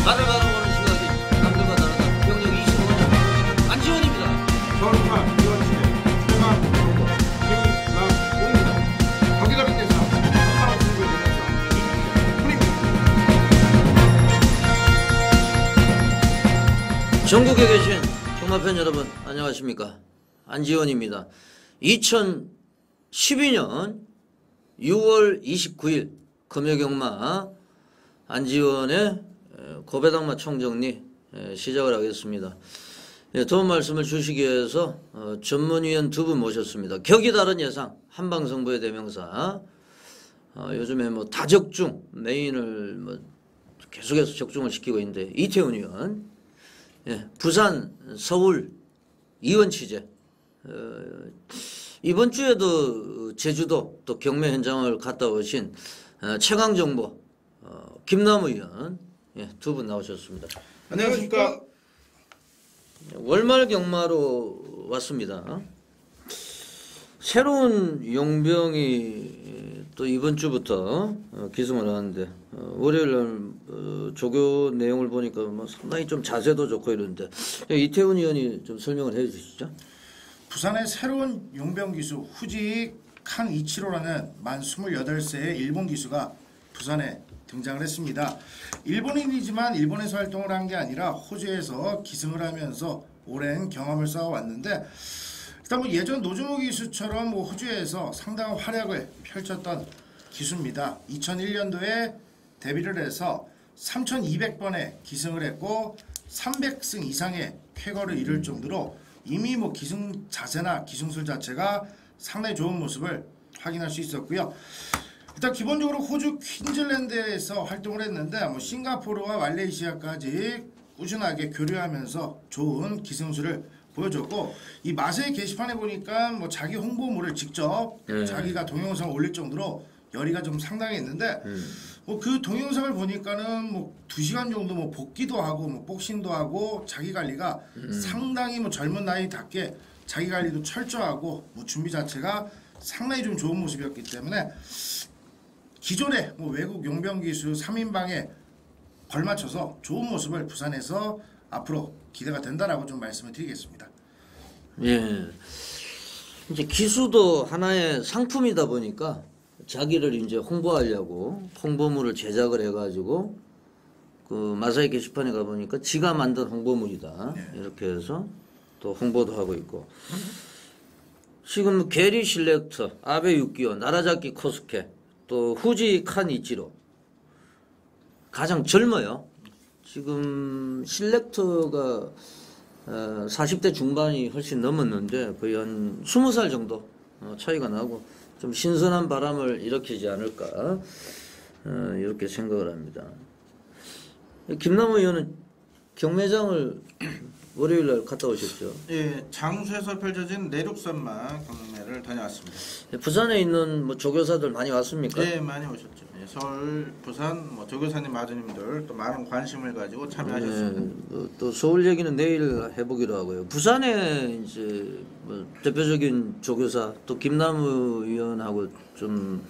나를 바라보는 시각이 남들과 다르다. 경력 25년 안지원입니다. 서울파 이원식의 최강 후보 김남홍입니다. 거기다른 예상 한방 승부의 대명사 전국에 계신 종합팬 여러분 안녕하십니까. 안지원입니다. 2012년 6월 29일 금요경마 안지원의 고배당마 총정리 시작을 하겠습니다. 도움 말씀을 주시기 위해서 전문위원 두 분 모셨습니다. 격이 다른 예상 한방승부의 대명사, 요즘에 뭐 다적중 메인을 뭐 계속해서 적중을 시키고 있는데 이태훈 의원, 부산 서울 이원 취재, 이번 주에도 제주도 또 경매 현장을 갔다 오신 최강정보 김남우 의원, 두 분 나오셨습니다. 안녕하십니까. 월말 경마로 왔습니다. 새로운 용병이 또 이번 주부터 기승을 하는데, 월요일 날 조교 내용을 보니까 뭐 상당히 좀 자세도 좋고 이런데, 이태훈 의원이 좀 설명을 해 주시죠. 부산의 새로운 용병 기수 후지 칸 이치로라는 만 28세의 일본 기수가 부산에 등장을 했습니다. 일본인이지만 일본에서 활동을 한 게 아니라 호주에서 기승을 하면서 오랜 경험을 쌓아왔는데, 일단 뭐 예전 노즈모 기수처럼 뭐 호주에서 상당한 활약을 펼쳤던 기수입니다. 2001년도에 데뷔를 해서 3,200번의 기승을 했고 300승 이상의 쾌거를 이룰 정도로 이미 뭐 기승 자세나 기승술 자체가 상당히 좋은 모습을 확인할 수 있었고요. 일단 기본적으로 호주 퀸즐랜드에서 활동을 했는데 뭐 싱가포르와 말레이시아까지 꾸준하게 교류하면서 좋은 기승술을 보여줬고, 이 마세이 게시판에 보니까 뭐 자기 홍보물을 직접 자기가 동영상을 올릴 정도로 열의가 좀 상당했는데, 뭐 그 동영상을 보니까는 뭐 2시간 정도 뭐 복기도 하고 뭐 복싱도 하고 자기 관리가 상당히 뭐 젊은 나이답게 자기 관리도 철저하고 뭐 준비 자체가 상당히 좀 좋은 모습이었기 때문에 기존의 뭐 외국 용병 기수 3인방에 걸맞춰서 좋은 모습을 부산에서 앞으로 기대가 된다라고 좀 말씀을 드리겠습니다. 예. 이제 기수도 하나의 상품이다 보니까 자기를 이제 홍보하려고 홍보물을 제작을 해가지고 그 마사이 게시판에 가보니까 지가 만든 홍보물이다. 이렇게 해서 또 홍보도 하고 있고. 지금 게리 실렉터, 아베 유키오, 나라자키 코스케, 또 후지 칸 이치로 가장 젊어요. 지금 실렉터가 40대 중반이 훨씬 넘었는데 거의 한 20살 정도 차이가 나고 좀 신선한 바람을 일으키지 않을까 이렇게 생각을 합니다. 김남우 의원은 경매장을 월요일 날 갔다 오셨죠? 예, 장수에서 펼쳐진 내륙선마 경매를 다녀왔습니다. 부산에 있는 뭐 조교사들 많이 왔습니까? 예, 많이 오셨죠. 예, 서울, 부산 뭐 조교사님, 마주님들 또 많은 관심을 가지고 참여하셨습니다. 또 서울 얘기는 내일 해보기로 하고요. 부산에 이제 뭐 대표적인 조교사 또 김남우 의원하고 좀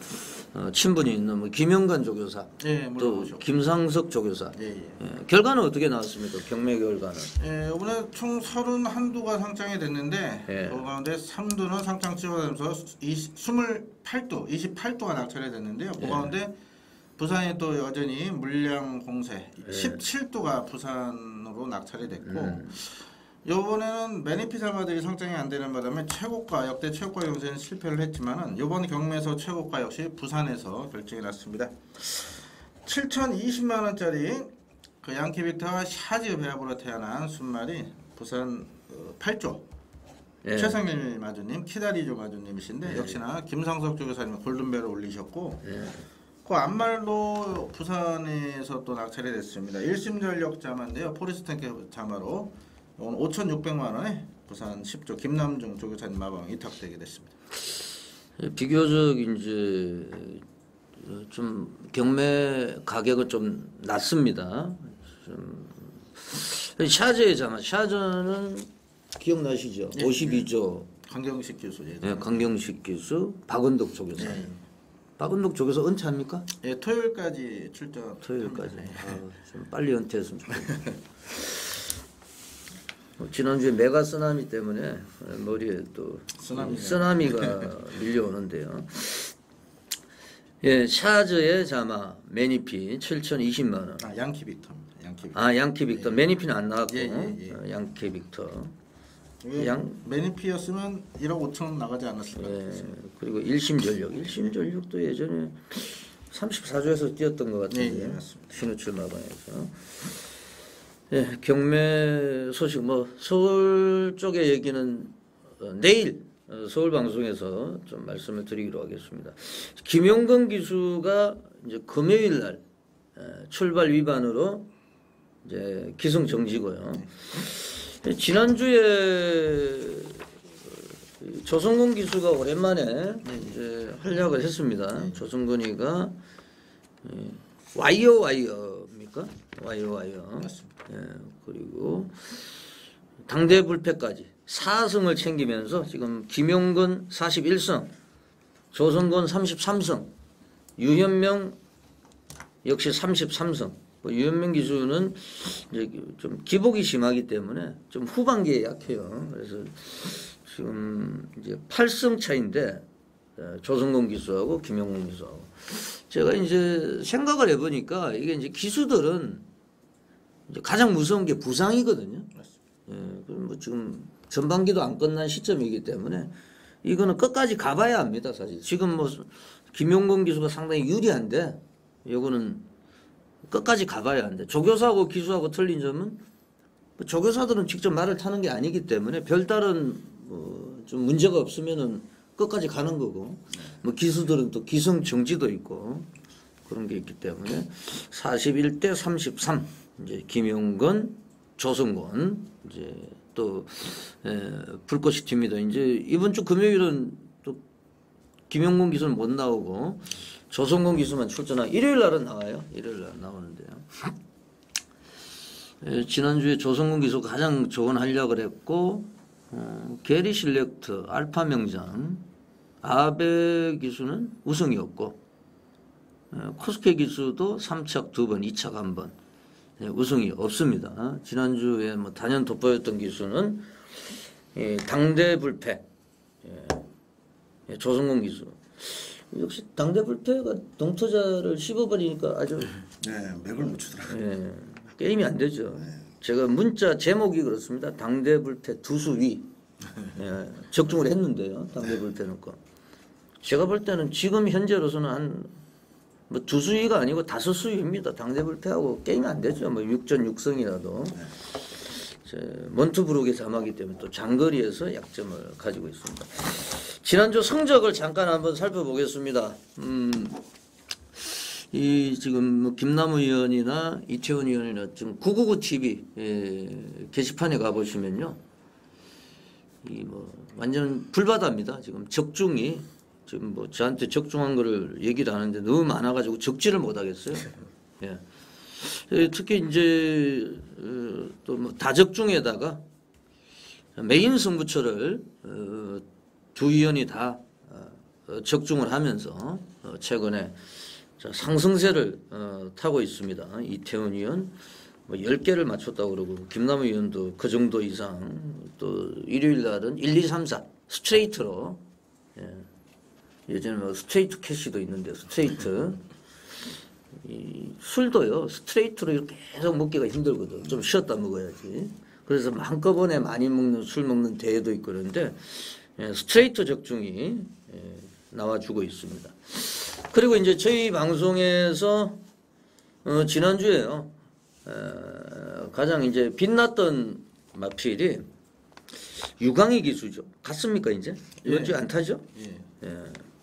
친분이 있는 뭐 김영관 조교사, 예, 또 물어보셨고. 김상석 조교사. 예. 결과는 어떻게 나왔습니까? 경매 결과는? 예, 이번에 총 31두가 상장이 됐는데 그 가운데 3두는 상장 치러가면서 28두가 낙찰이 됐는데요. 그 가운데 부산이 또 여전히 물량 공세 17두가 부산으로 낙찰이 됐고, 요번에는 매니피사마들이 상장이 안 되는 바람에 최고가, 역대 최고가 경세는 실패를 했지만은 요번 경매에서 최고가 역시 부산에서 결정이 났습니다. 7,020만 원짜리 그 양키빅터와 샤즈 배합으로 태어난 순말이 부산 8조 최상일 마주님, 키다리조 마주님이신데 역시나 김상석 조교사님 골든벨을 올리셨고, 그 앞말도 부산에서 또 낙찰이 됐습니다. 1심 전력 자마인데요. 포리스탱크 자마로 오늘 5,600만 원에 부산 10조 김남중 조교사님 마방 위탁되게 됐습니다. 비교적 이제 좀 경매 가격은 좀 낮습니다. 샤즈의 자마, 샤즈는 기억나시죠? 예, 52조. 강경식 교수. 강경식 교수, 박은덕 조교사. 박은록 조교사 은퇴합니까? 예, 토요일까지 출전. 토요일까지. 좀 빨리 은퇴했으면 좋겠네요. 지난주에 메가 쓰나미 때문에 머리에 또 쓰나미가 밀려오는데요. 예, 샤즈의 자마 매니피 7,020만 원. 양키 빅터입니다. 양키 빅터. 양키 빅터. 매니피는 안 나왔고 양키 빅터. 매니피였으면 1억 5천 나가지 않았을까. 그리고 일심전력도 예전에 34조에서 뛰었던 것 같은데. 맞습니다. 신우출 마방에서. 예, 경매 소식 서울 쪽의 얘기는 내일 서울 방송에서 좀 말씀을 드리기로 하겠습니다. 김용건 기수가 이제 금요일 날 출발 위반으로 이제 기승 정지고요. 지난주에 조성근 기수가 오랜만에 이제 활약을 했습니다. 조성근이가 와이어입니까? 와이어. 그리고 당대 불패까지 4승을 챙기면서 지금 김용근 41승, 조성근 33승, 유현명 역시 33승. 유현명 기수는 이제 좀 기복이 심하기 때문에 좀 후반기에 약해요. 그래서 지금 이제 8승 차인데 조성근 기수하고 김용근 기수하고 제가 이제 생각을 해보니까 이게 이제 기수들은 이제 가장 무서운 게 부상이거든요. 뭐 지금 전반기도 안 끝난 시점이기 때문에 이거는 끝까지 가봐야 합니다. 사실 지금 뭐 김용건 기수가 상당히 유리한데 이거는 끝까지 가봐야 한대. 조교사하고 기수하고 틀린 점은 조교사들은 직접 말을 타는 게 아니기 때문에 별다른 좀 문제가 없으면은 끝까지 가는 거고 뭐 기수들은 또 기성 정지도 있고 그런 게 있기 때문에 41대 33 이제 김용건, 조성근 이제 또 불꽃이 튑니다. 이제 이번 주 금요일은 또 김용건 기수는 못 나오고 조성근 기수만 출전하고 일요일 날은 나와요. 일요일 날 나오는데요. 지난주에 조성근 기수가 가장 좋은 활약을 했고 게리 실렉트, 알파 명장, 아베 기수는 우승이었고 코스케 기수도 3착 2번, 2착 1번 우승이 없습니다. 지난주에 뭐 단연 돋보였던 기수는 당대 불패 조성근 기수. 역시 당대 불패가 동투자를 씹어버리니까 아주 맥을 못 추더라고요. 게임이 안 되죠. 제가 문자 제목이 그렇습니다. 당대 불패 두수위 적중을 했는데요. 당대 불패는 거. 제가 볼 때는 지금 현재로서는 한 뭐 두수위가 아니고 다섯수위입니다. 당대 불패하고 게임이 안 되죠. 뭐 6전 6승이라도 몬트브룩의 자마기 때문에 또 장거리에서 약점을 가지고 있습니다. 지난주 성적을 잠깐 한번 살펴보겠습니다. 이 지금 뭐 김남우 의원이나 이태원 의원이나 지금 999 TV 게시판에 가보시면요, 이 뭐 완전 불바다입니다. 지금 적중이 지금 뭐 저한테 적중한 거를 얘기를 하는데 너무 많아가지고 적지를 못하겠어요. 예. 특히 이제 또 뭐 다적중에다가 메인 승부처를 두 의원이 다 적중을 하면서 최근에 상승세를 타고 있습니다. 이태원 의원 뭐 10개를 맞췄다고 그러고 김남우 의원도 그 정도 이상 또 일요일 날은 1, 2, 3, 4 스트레이트로 예전에 뭐 스트레이트 캐시도 있는데 스트레이트 이 술도요 스트레이트로 이렇게 계속 먹기가 힘들거든. 좀 쉬었다 먹어야지. 그래서 한꺼번에 많이 먹는 술 먹는 대회도 있고 그런데 스트레이트 적중이 나와주고 있습니다. 그리고 이제 저희 방송에서 지난주에요 가장 이제 빛났던 마필이 유강희 기수죠. 갔습니까 이제? 이번 주에 안 타죠?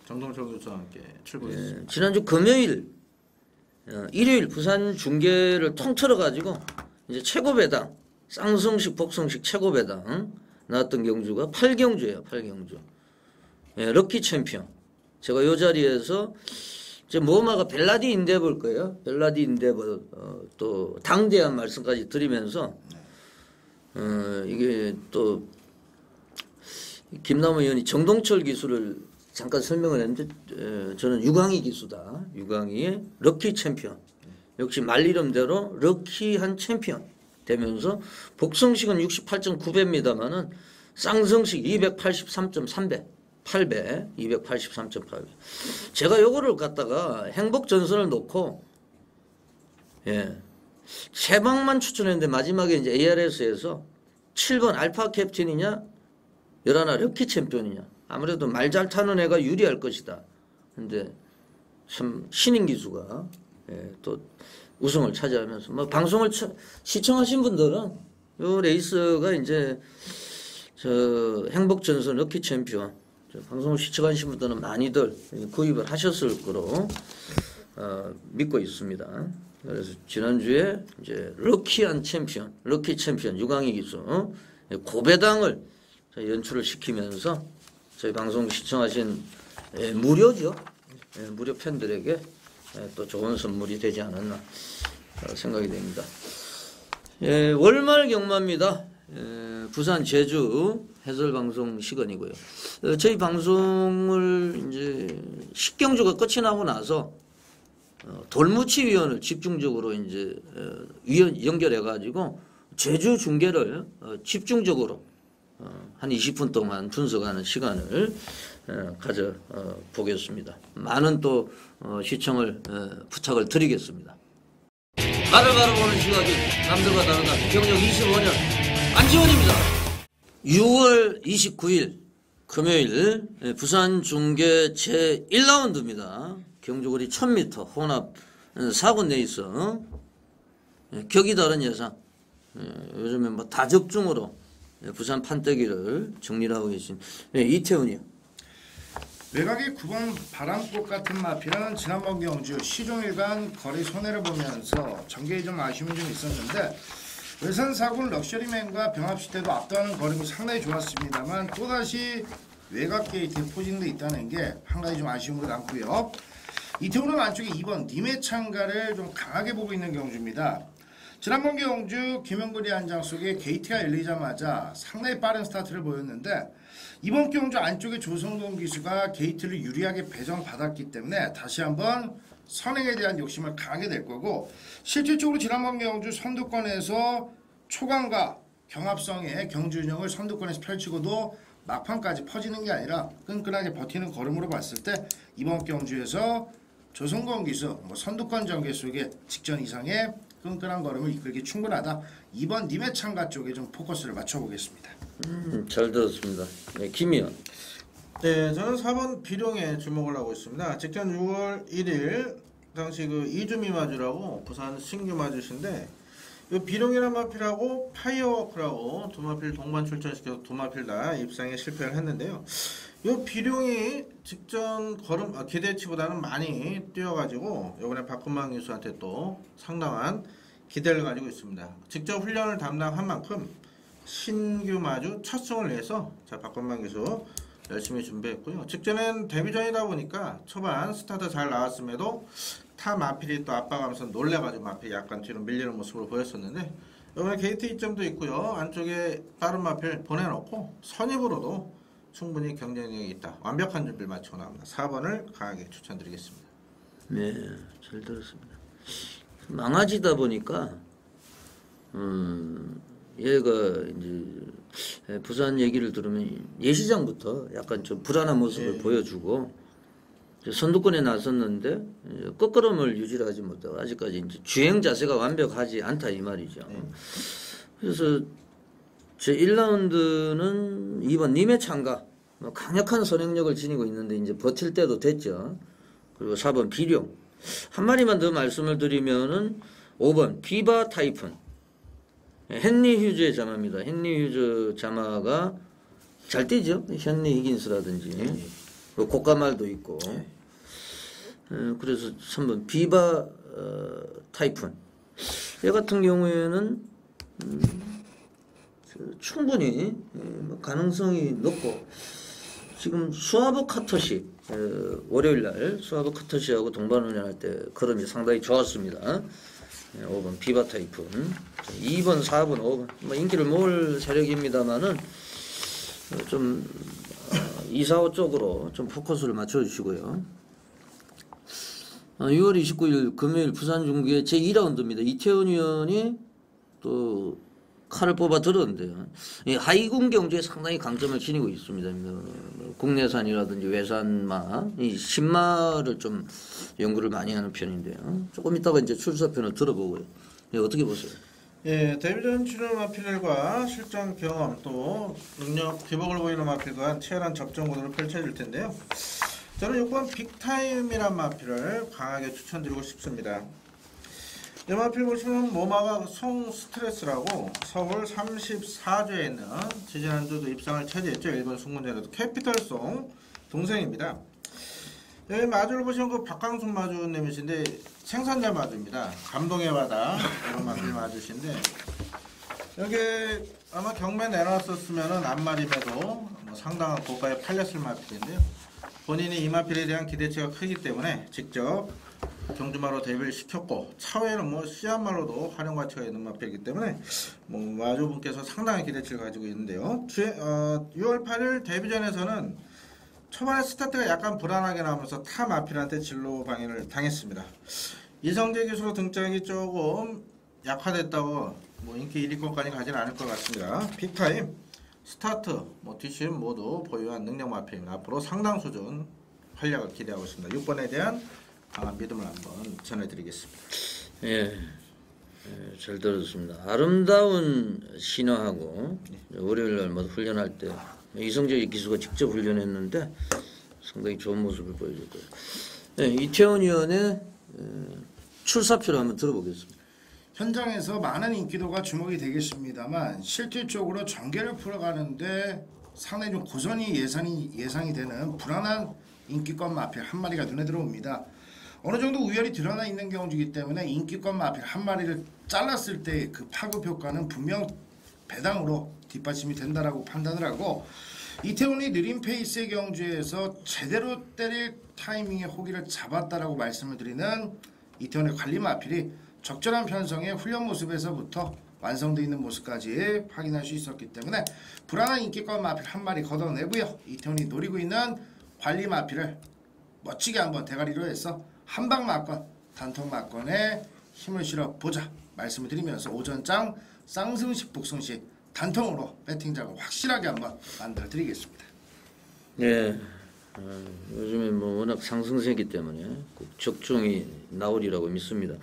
정동철 교수와 함께 출근했습니다. 지난주 금요일, 일요일 부산 중계를 통틀어 가지고 이제 최고 배당 쌍성식 복성식 최고 배당 나왔던 경주가 8경주예요. 8경주. 럭키 챔피언. 제가 이 자리에서 이제 모마가 벨라디 인데버일 거예요. 벨라디 인데버 또 당대한 말씀까지 드리면서 이게 또 김남우 의원이 정동철 기수를 잠깐 설명을 했는데 저는 유광희 기수다. 유광희의 럭키 챔피언. 역시 말 이름대로 럭키한 챔피언 되면서 복성식은 68.9배입니다만은 쌍성식 283.3배. 8배, 283.8배. 제가 요거를 갖다가 행복 전선을 놓고, 예. 세 방만 추천했는데 마지막에 이제 ARS에서 7번 알파 캡틴이냐, 11 럭키 챔피언이냐. 아무래도 말 잘 타는 애가 유리할 것이다. 근데 참 신인 기수가, 예, 또 우승을 차지하면서, 뭐 방송을 시청하신 분들은 요 레이스가 이제 저 행복 전선 럭키 챔피언, 방송을 시청하신 분들은 많이들 구입을 하셨을 거로 믿고 있습니다. 그래서 지난주에 이제 럭키한 챔피언, 럭키 챔피언 유광희 기수 고배당을 연출을 시키면서 저희 방송 시청하신 무료죠. 무료 팬들에게 또 좋은 선물이 되지 않았나 생각이 됩니다. 월말 경마입니다. 부산 제주 해설 방송 시간이고요. 저희 방송을 이제 10경주가 끝이 나고 나서 돌무치 위원을 집중적으로 이제 위원 연결해 가지고 제주 중계를 집중적으로 한 20분 동안 분석하는 시간을 가져 보겠습니다. 많은 또 시청을 부탁을 드리겠습니다. 말을 바라보는 시각이 남들과 다르다. 경력 25년 안지원입니다. 6월 29일 금요일 부산 중계 제1라운드입니다. 경주거리 1000m 혼합 4군 레이스 격이 다른 예상. 요즘에 뭐 다적중으로 부산 판때기를 정리를 하고 계신 이태훈이요. 외곽의 9번 바람꽃 같은 마피는 지난번 경주 시종일관 거리 손해를 보면서 전개에 좀 아쉬움이 좀 있었는데 외산 4군 럭셔리맨과 병합시 때도 앞도하는 거림이 상당히 좋았습니다만 또다시 외곽 게이트에 포진돼 있다는 게 한 가지 좀 아쉬움으로 남고요. 이태훈은 안쪽에 2번 님의 창가를 좀 강하게 보고 있는 경주입니다. 지난번 경주 김영거리 한장 속에 게이트가 열리자마자 상당히 빠른 스타트를 보였는데 이번 경주 안쪽에 조성동 기수가 게이트를 유리하게 배정받았기 때문에 다시 한번 선행에 대한 욕심을 강하게 낼 거고 실질적으로 지난번 경주 선두권에서 초강과 경합성의 경주 운영을 선두권에서 펼치고도 막판까지 퍼지는 게 아니라 끈끈하게 버티는 걸음으로 봤을 때 이번 경주에서 조성동 기수 선두권 전개 속에 직전 이상의 끈끈한 걸음을 이끌기 충분하다. 2번 님의 창가 쪽에 좀 포커스를 맞춰보겠습니다. 잘 들었습니다. 네, 김희연. 네, 저는 4번 비룡에 주목을 하고 있습니다. 직전 6월 1일 당시 그 이주미 마주라고 부산 신규 마주신데 이 비룡이라는 마필하고 파이어워크라고 두 마필 동반 출전시켜서 두 마필 다 입상에 실패를 했는데요. 이 비룡이 직전 걸음 기대치보다는 많이 뛰어가지고 이번에 박근만 기수한테 또 상당한 기대를 가지고 있습니다. 직접 훈련을 담당한 만큼 신규 마주 첫 승을 내서 자 박근만 기수 열심히 준비했고요. 직전엔 데뷔전이다 보니까 초반 스타트 잘 나왔음에도 타 마필이 또 압박하면서 놀래가지고 마필이 약간 뒤로 밀리는 모습을 보였었는데 이번에 게이트 이점도 있고요. 안쪽에 빠른 마필 보내놓고 선입으로도 충분히 경쟁력이 있다. 완벽한 준비를 마치고 나옵니다. 4번을 강하게 추천드리겠습니다. 네, 잘 들었습니다. 망아지다 보니까 얘가 이제 부산 얘기를 들으면 예시장부터 약간 좀 불안한 모습을 보여주고 선두권에 나섰는데 끝걸음을 유지를 하지 못하고 아직까지 이제 주행 자세가 완벽하지 않다 이 말이죠. 그래서 제 1라운드는 2번 님의 창가 강력한 선행력을 지니고 있는데 이제 버틸 때도 됐죠. 그리고 4번 비룡 한 마리만 더 말씀을 드리면은 5번 비바 타이푼 헨리 휴즈의 자마입니다. 헨리 휴즈 자마가 잘 뛰죠. 헨리 히긴스라든지 고가말도 있고 그래서 3번 비바 타이푼 얘 같은 경우에는 충분히 가능성이 높고 지금 수아버 카터시 월요일날 수아버 카터시하고 동반훈련할 때 걸음이 상당히 좋았습니다. 5번 비바 타이푼 2번 4번 5번 뭐 인기를 모을 세력입니다만은 좀 2, 4, 5 쪽으로 좀 포커스를 맞춰주시고요. 6월 29일 금요일 부산 중구의 제2라운드입니다. 이태원 의원이 또 칼을 뽑아 들었는데요. 이 하이군 경주에 상당히 강점을 지니고 있습니다. 국내산이라든지 외산마, 이 신마를 좀 연구를 많이 하는 편인데요. 조금 이따가 이제 출사편을 들어보고요. 어떻게 보세요? 예, 데뷔전 출연 마필과 실전 경험 또 능력 기복을 보이는 마필과 치열한 접전 구도를 펼쳐질 텐데요. 저는 6번 빅타임이란 마필을 강하게 추천드리고 싶습니다. 이 마필 보시면 모마가 송 스트레스라고 서울 34조에 있는 지지난주도 입상을 차지했죠. 일본 승무원자로도 캐피털송 동생입니다. 여기 마주를 보시면 그 박강순 마주님이신데 생산자 마주입니다. 감동의 바다 이런 마필 마주신데 여기 아마 경매 내놨었으면은 앞마림에도 뭐 상당한 고가에 팔렸을 마필인데요. 본인이 이 마필에 대한 기대치가 크기 때문에 직접 경주마로 데뷔를 시켰고 차후에는 뭐 씨앗말로도 활용 가치가 있는 마필이기 때문에 뭐 마주분께서 상당한 기대치를 가지고 있는데요. 6월 8일 데뷔전에서는 초반에 스타트가 약간 불안하게 나오면서 타 마필한테 진로 방해를 당했습니다. 이성재 기수로 등장이 조금 약화됐다고 뭐 인기 1위권까지 가지는 않을 것 같습니다. 빅타임, 스타트, 뭐 뒷심 모두 보유한 능력 마필입니다. 앞으로 상당 수준 활약을 기대하고 있습니다. 6번에 대한 강한 믿음을 한번 전해드리겠습니다. 예, 잘 들었습니다. 아름다운 신화하고 월요일날 뭐 훈련할 때 이성재 기수가 직접 훈련했는데 상당히 좋은 모습을 보여줬고요. 네, 이태원 의원의 출사표를 한번 들어보겠습니다. 현장에서 많은 인기도가 주목이 되겠습니다만 실질적으로 전개를 풀어가는데 상당히 좀 고전이 예상이 되는 불안한 인기권 마필 한 마리가 눈에 들어옵니다. 어느 정도 우열이 드러나 있는 경주이기 때문에 인기권 마필 한 마리를 잘랐을 때 그 파급 효과는 분명 배당으로 뒷받침이 된다라고 판단을 하고 이태원이 느린 페이스의 경주에서 제대로 때릴 타이밍의 호기를 잡았다라고 말씀을 드리는 이태원의 관리 마필이 적절한 편성의 훈련 모습에서부터 완성되어 있는 모습까지 확인할 수 있었기 때문에 불안한 인기권 마필 한 마리 걷어내고요. 이태원이 노리고 있는 관리 마필을 멋지게 한번 대가리로 해서 한방 마권, 단통 마권에 힘을 실어 보자 말씀을 드리면서 오전장 쌍승식 복승식 단통으로 배팅장을 확실하게 한번 만들어 드리겠습니다. 네, 요즘에 뭐 워낙 상승세기 때문에 꼭 적중이 나오리라고 믿습니다.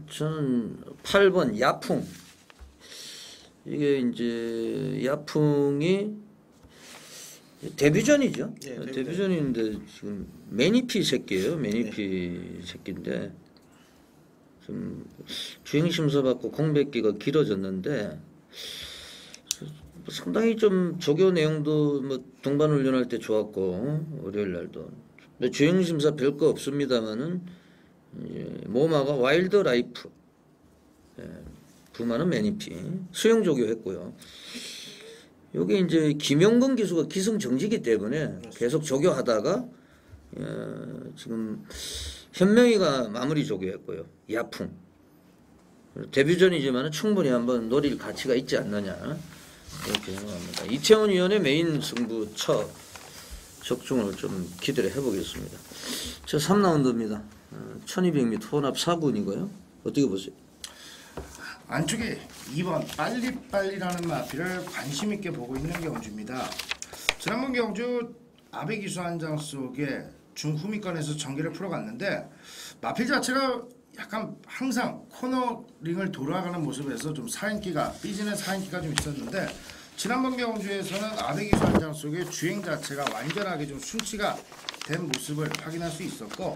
저는 8번 야풍. 이게 이제 야풍이 데뷔전이죠. 예, 데뷔전인데 지금 매니피 새끼예요. 매니피 새끼인데 좀 주행 심사 받고 공백기가 길어졌는데 상당히 좀 조교 내용도 뭐 동반 훈련할 때 좋았고 월요일 날도 주행 심사 별거 없습니다만은 모마가 와일드 라이프, 부마는 매니피 수영 조교했고요. 여기 이제 김영건 기수가 기승정지기 때문에 계속 조교하다가 지금 현명이가 마무리 조교했고요. 야풍 데뷔전이지만 충분히 한번 노릴 가치가 있지 않느냐 이렇게 생각합니다. 이태원 의원의 메인 승부 첫 적중을 좀 기대를 해보겠습니다. 저 3라운드입니다. 1200m 혼합 4군이고요. 어떻게 보세요? 안쪽에 2번 빨리빨리라는 마필을 관심 있게 보고 있는 경주입니다. 지난번 경주 아베 기수 한 장 속에 중후미권에서 전개를 풀어갔는데 마필 자체가 약간 항상 코너링을 돌아가는 모습에서 좀 사인기가 삐지는 사인기가 좀 있었는데 지난번 경주에서는 아베 기수 한 장 속에 주행 자체가 완전하게 좀 순치가 된 모습을 확인할 수 있었고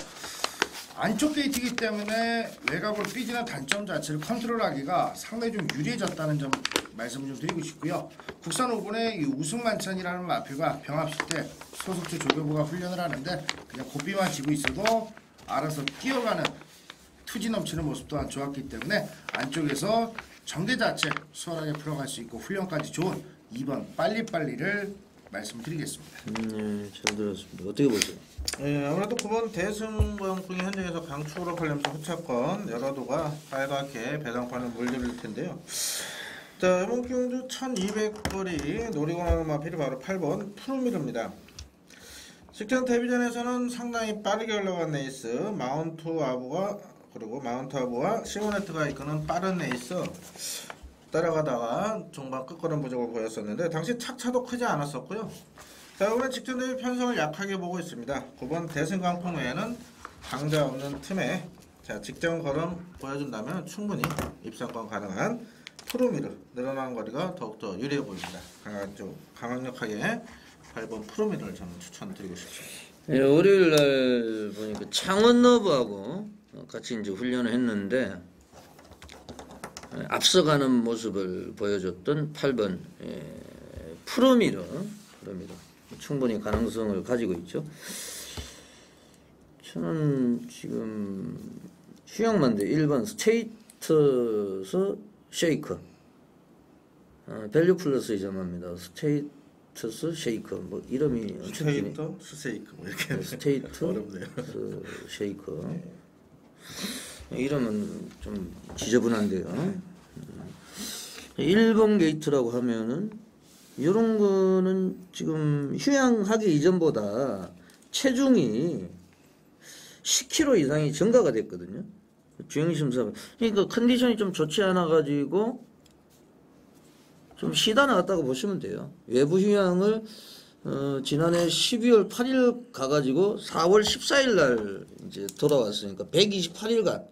안쪽 게이트이기 때문에 외곽으로 삐지는 단점 자체를 컨트롤하기가 상당히 좀 유리해졌다는 점 말씀을 좀 드리고 싶고요. 국산 5군의 이 우승만찬이라는 마필과 병합 시대 소속주 조교부가 훈련을 하는데 그냥 고삐만 지고 있어도 알아서 뛰어가는 투지 넘치는 모습 또한 좋았기 때문에 안쪽에서 전개 자체 수월하게 풀어갈 수 있고 훈련까지 좋은 2번 빨리빨리를 말씀드리겠습니다. 잘 들었습니다. 어떻게 보세요? 예, 아무래도 9번 대승보영풍이 현장에서 강추로 팔리면서 후차권 여러도가 빨갛게 배당판을 물들일 텐데요. 자, 이번 경주 1200거리 노리고 나는 마필이 바로 8번 푸르미르입니다. 직전 데뷔전에서는 상당히 빠르게 올라간 레이스 마운트 아부와 시모네트가 이끄는 빠른 레이스 따라가다가 종반 끝걸음 부족을 보였었는데 당시 착차도 크지 않았었고요. 자, 이번에 직전 데뷔 편성을 약하게 보고 있습니다. 9번 대승강풍 외에는 강자 없는 틈에 자, 직전 걸음 보여준다면 충분히 입상권 가능한 푸르미르 늘어나는 거리가 더욱더 유리해 보입니다. 강력하게 8번 푸르미르를 저는 추천드리고 싶습니다. 예, 월요일 날 보니까 창원 러브하고 같이 이제 훈련을 했는데 앞서가는 모습을 보여줬던 8번 푸르미르 충분히 가능성을 가지고 있죠. 저는 지금 휴양만데 1번 스테이트스 쉐이커 밸류 플러스 이점합니다. 스테이트스 쉐이커 뭐 이름이 스테이트 쉐이커 뭐 이렇게 스테이트 어렵네요. 쉐이커 이름은 좀 지저분한데요. 1번 게이트라고 하면은 이런 거는 지금 휴양하기 이전보다 체중이 10kg 이상이 증가가 됐거든요. 주행심사 그러니까 컨디션이 좀 좋지 않아 가지고 좀 쉬다 나갔다고 보시면 돼요. 외부 휴양을 지난해 12월 8일 가가지고 4월 14일 날 이제 돌아왔으니까 128일간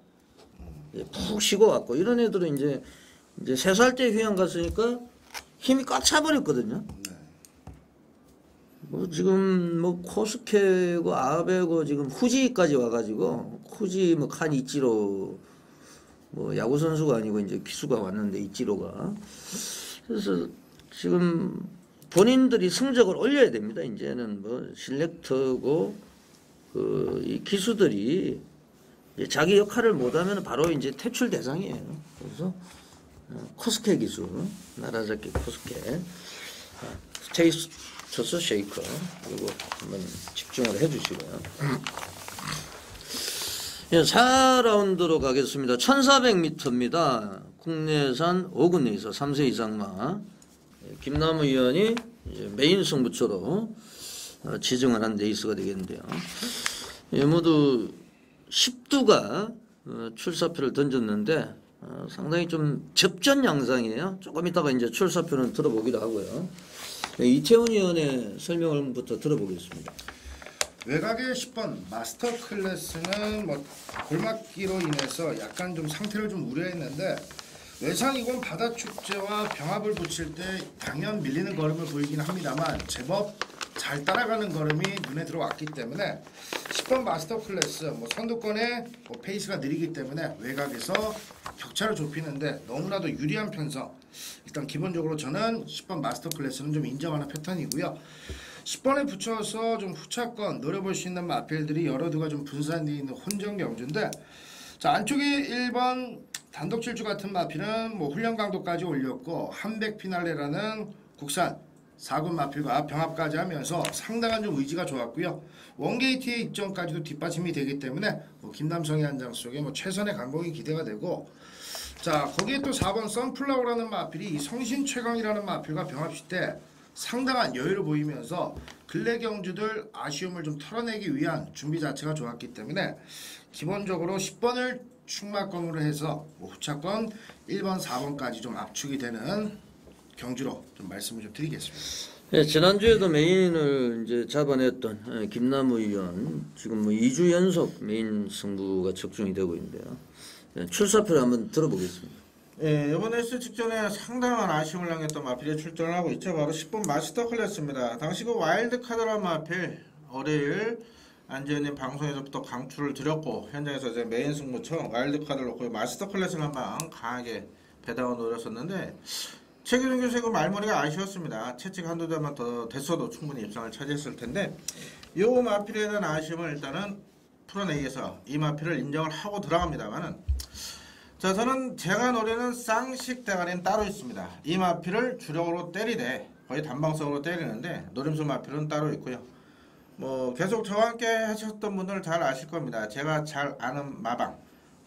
푹 쉬고 왔고 이런 애들은 이제 3살 때 휴양 갔으니까 힘이 꽉 차버렸거든요. 뭐 지금 뭐 코스케고 아베고 지금 후지까지 와가지고 후지 뭐 칸 이치로 뭐 야구 선수가 아니고 이제 기수가 왔는데 이치로가 그래서 지금 본인들이 성적을 올려야 됩니다. 이제는 뭐 실렉터고 이 기수들이 이제 자기 역할을 못하면 바로 이제 퇴출 대상이에요. 그래서 코스케 기수 나라자키 코스케 스테이트스 쉐이커 그리고 한번 집중을 해주시고요. 4라운드로 가겠습니다. 1400m입니다. 국내산 5군 레이서 3세 이상마 김남우 위원이 이제 메인 승부처로 지정을 한 레이스가 되겠는데요. 모두 10두가 출사표를 던졌는데 상당히 좀 접전 양상이에요. 조금 이따가 이제 출사표는 들어보기도 하고요. 이태훈 위원의 설명을부터 들어보겠습니다. 외곽의 10번 마스터 클래스는 뭐 골막기로 인해서 약간 좀 상태를 좀 우려했는데 외상 이건 바다 축제와 병합을 붙일 때 당연 밀리는 걸음을 보이긴 합니다만 제법 잘 따라가는 걸음이 눈에 들어왔기 때문에 10번 마스터 클래스 뭐 선두권의 뭐 페이스가 느리기 때문에 외곽에서 격차를 좁히는데 너무나도 유리한 편성. 일단 기본적으로 저는 10번 마스터 클래스는 좀 인정하는 패턴이고요. 10번에 붙여서 좀 후차권 노려볼 수 있는 마필들이 여러 두가 좀 분산되어 있는 혼전 경주인데 자 안쪽에 1번 단독 질주 같은 마필은 뭐 훈련 강도까지 올렸고 한백 피날레라는 국산 4군 마필과 병합까지 하면서 상당한 좀 의지가 좋았고요. 원게이트의 입점까지도 뒷받침이 되기 때문에 뭐 김남성의 한 장 속에 뭐 최선의 강공이 기대가 되고 자 거기에 또 4번 선플라워라는 마필이 이 성신 최강이라는 마필과 병합시 때 상당한 여유를 보이면서 근래 경주들 아쉬움을 좀 털어내기 위한 준비 자체가 좋았기 때문에 기본적으로 10번을 충마권으로 해서 뭐 후차권 1번, 4번까지 좀 압축이 되는 경주로 좀 말씀을 좀 드리겠습니다. 네, 지난주에도 메인을 이제 잡아냈던 김남우 의원 지금 뭐 2주 연속 메인 승부가 적중이 되고 있는데요. 네, 출사표를 한번 들어보겠습니다. 예, 이번 레이스 직전에 상당한 아쉬움을 당했던 마필에 출전을 하고 있죠. 바로 10번 마스터 클래스입니다. 당시 그 와일드 카드라는 마필 월요일 안재현님 방송에서부터 강추를 드렸고 현장에서 이제 메인 승부처 와일드 카드를 놓고 마스터 클래스를 한번 강하게 배당을 노렸었는데 최규준 교수의 그 말머리가 아쉬웠습니다. 채찍 한두 대만 더 됐어도 충분히 입상을 차지했을 텐데 이 마필에 대한 아쉬움을 일단은 풀어내기 위해서 이 마필을 인정을 하고 들어갑니다만은 자 저는 제가 노리는 쌍식 대가리는 따로 있습니다. 이 마필을 주력으로 때리되 거의 단방성으로 때리는데 노림수 마필은 따로 있고요. 뭐 계속 저와 함께 하셨던 분들 잘 아실 겁니다. 제가 잘 아는 마방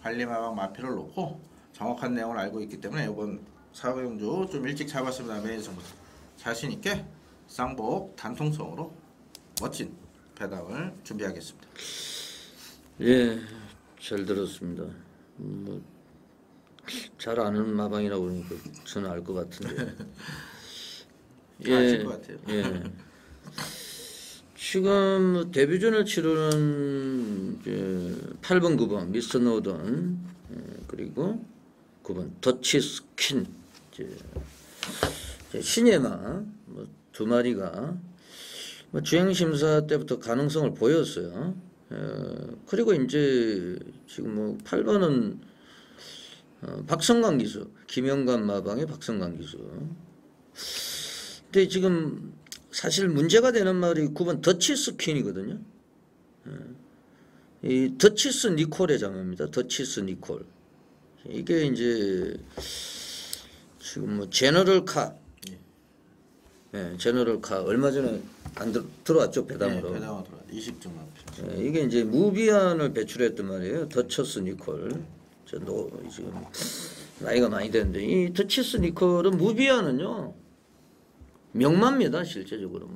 관리 마방 마필을 놓고 정확한 내용을 알고 있기 때문에 이번 4경주 좀 일찍 잡았습니다. 메인 승부터 자신 있게 쌍복 단통성으로 멋진 배당을 준비하겠습니다. 예, 잘 들었습니다. 잘 아는 마방이라고 그러니까 저는 알 것 같은데. 아실 것 같아요. 예. 지금 데뷔전을 치르는 8번, 9번 미스터 노던, 그리고 9번 더치 스킨, 신예마 두 마리가 주행 심사 때부터 가능성을 보였어요. 그리고 이제 지금 8번은 박성광 기수, 김영관 마방의 박성광 기수. 근데 지금 사실 문제가 되는 말이 9번 더치스 퀸이거든요. 이 더치스 니콜의 장면입니다. 더치스 니콜. 이게 이제 지금 제너럴 카, 제너럴 카 얼마 전에 안 들어왔죠, 배당으로. 네, 배당으로 들어왔. 20점. 이게 이제 무비안을 배출했단 말이에요. 더치스 니콜. 지금 나이가 많이 됐는데 이 더치스 니콜은 무비안은요. 명마입니다. 실제적으로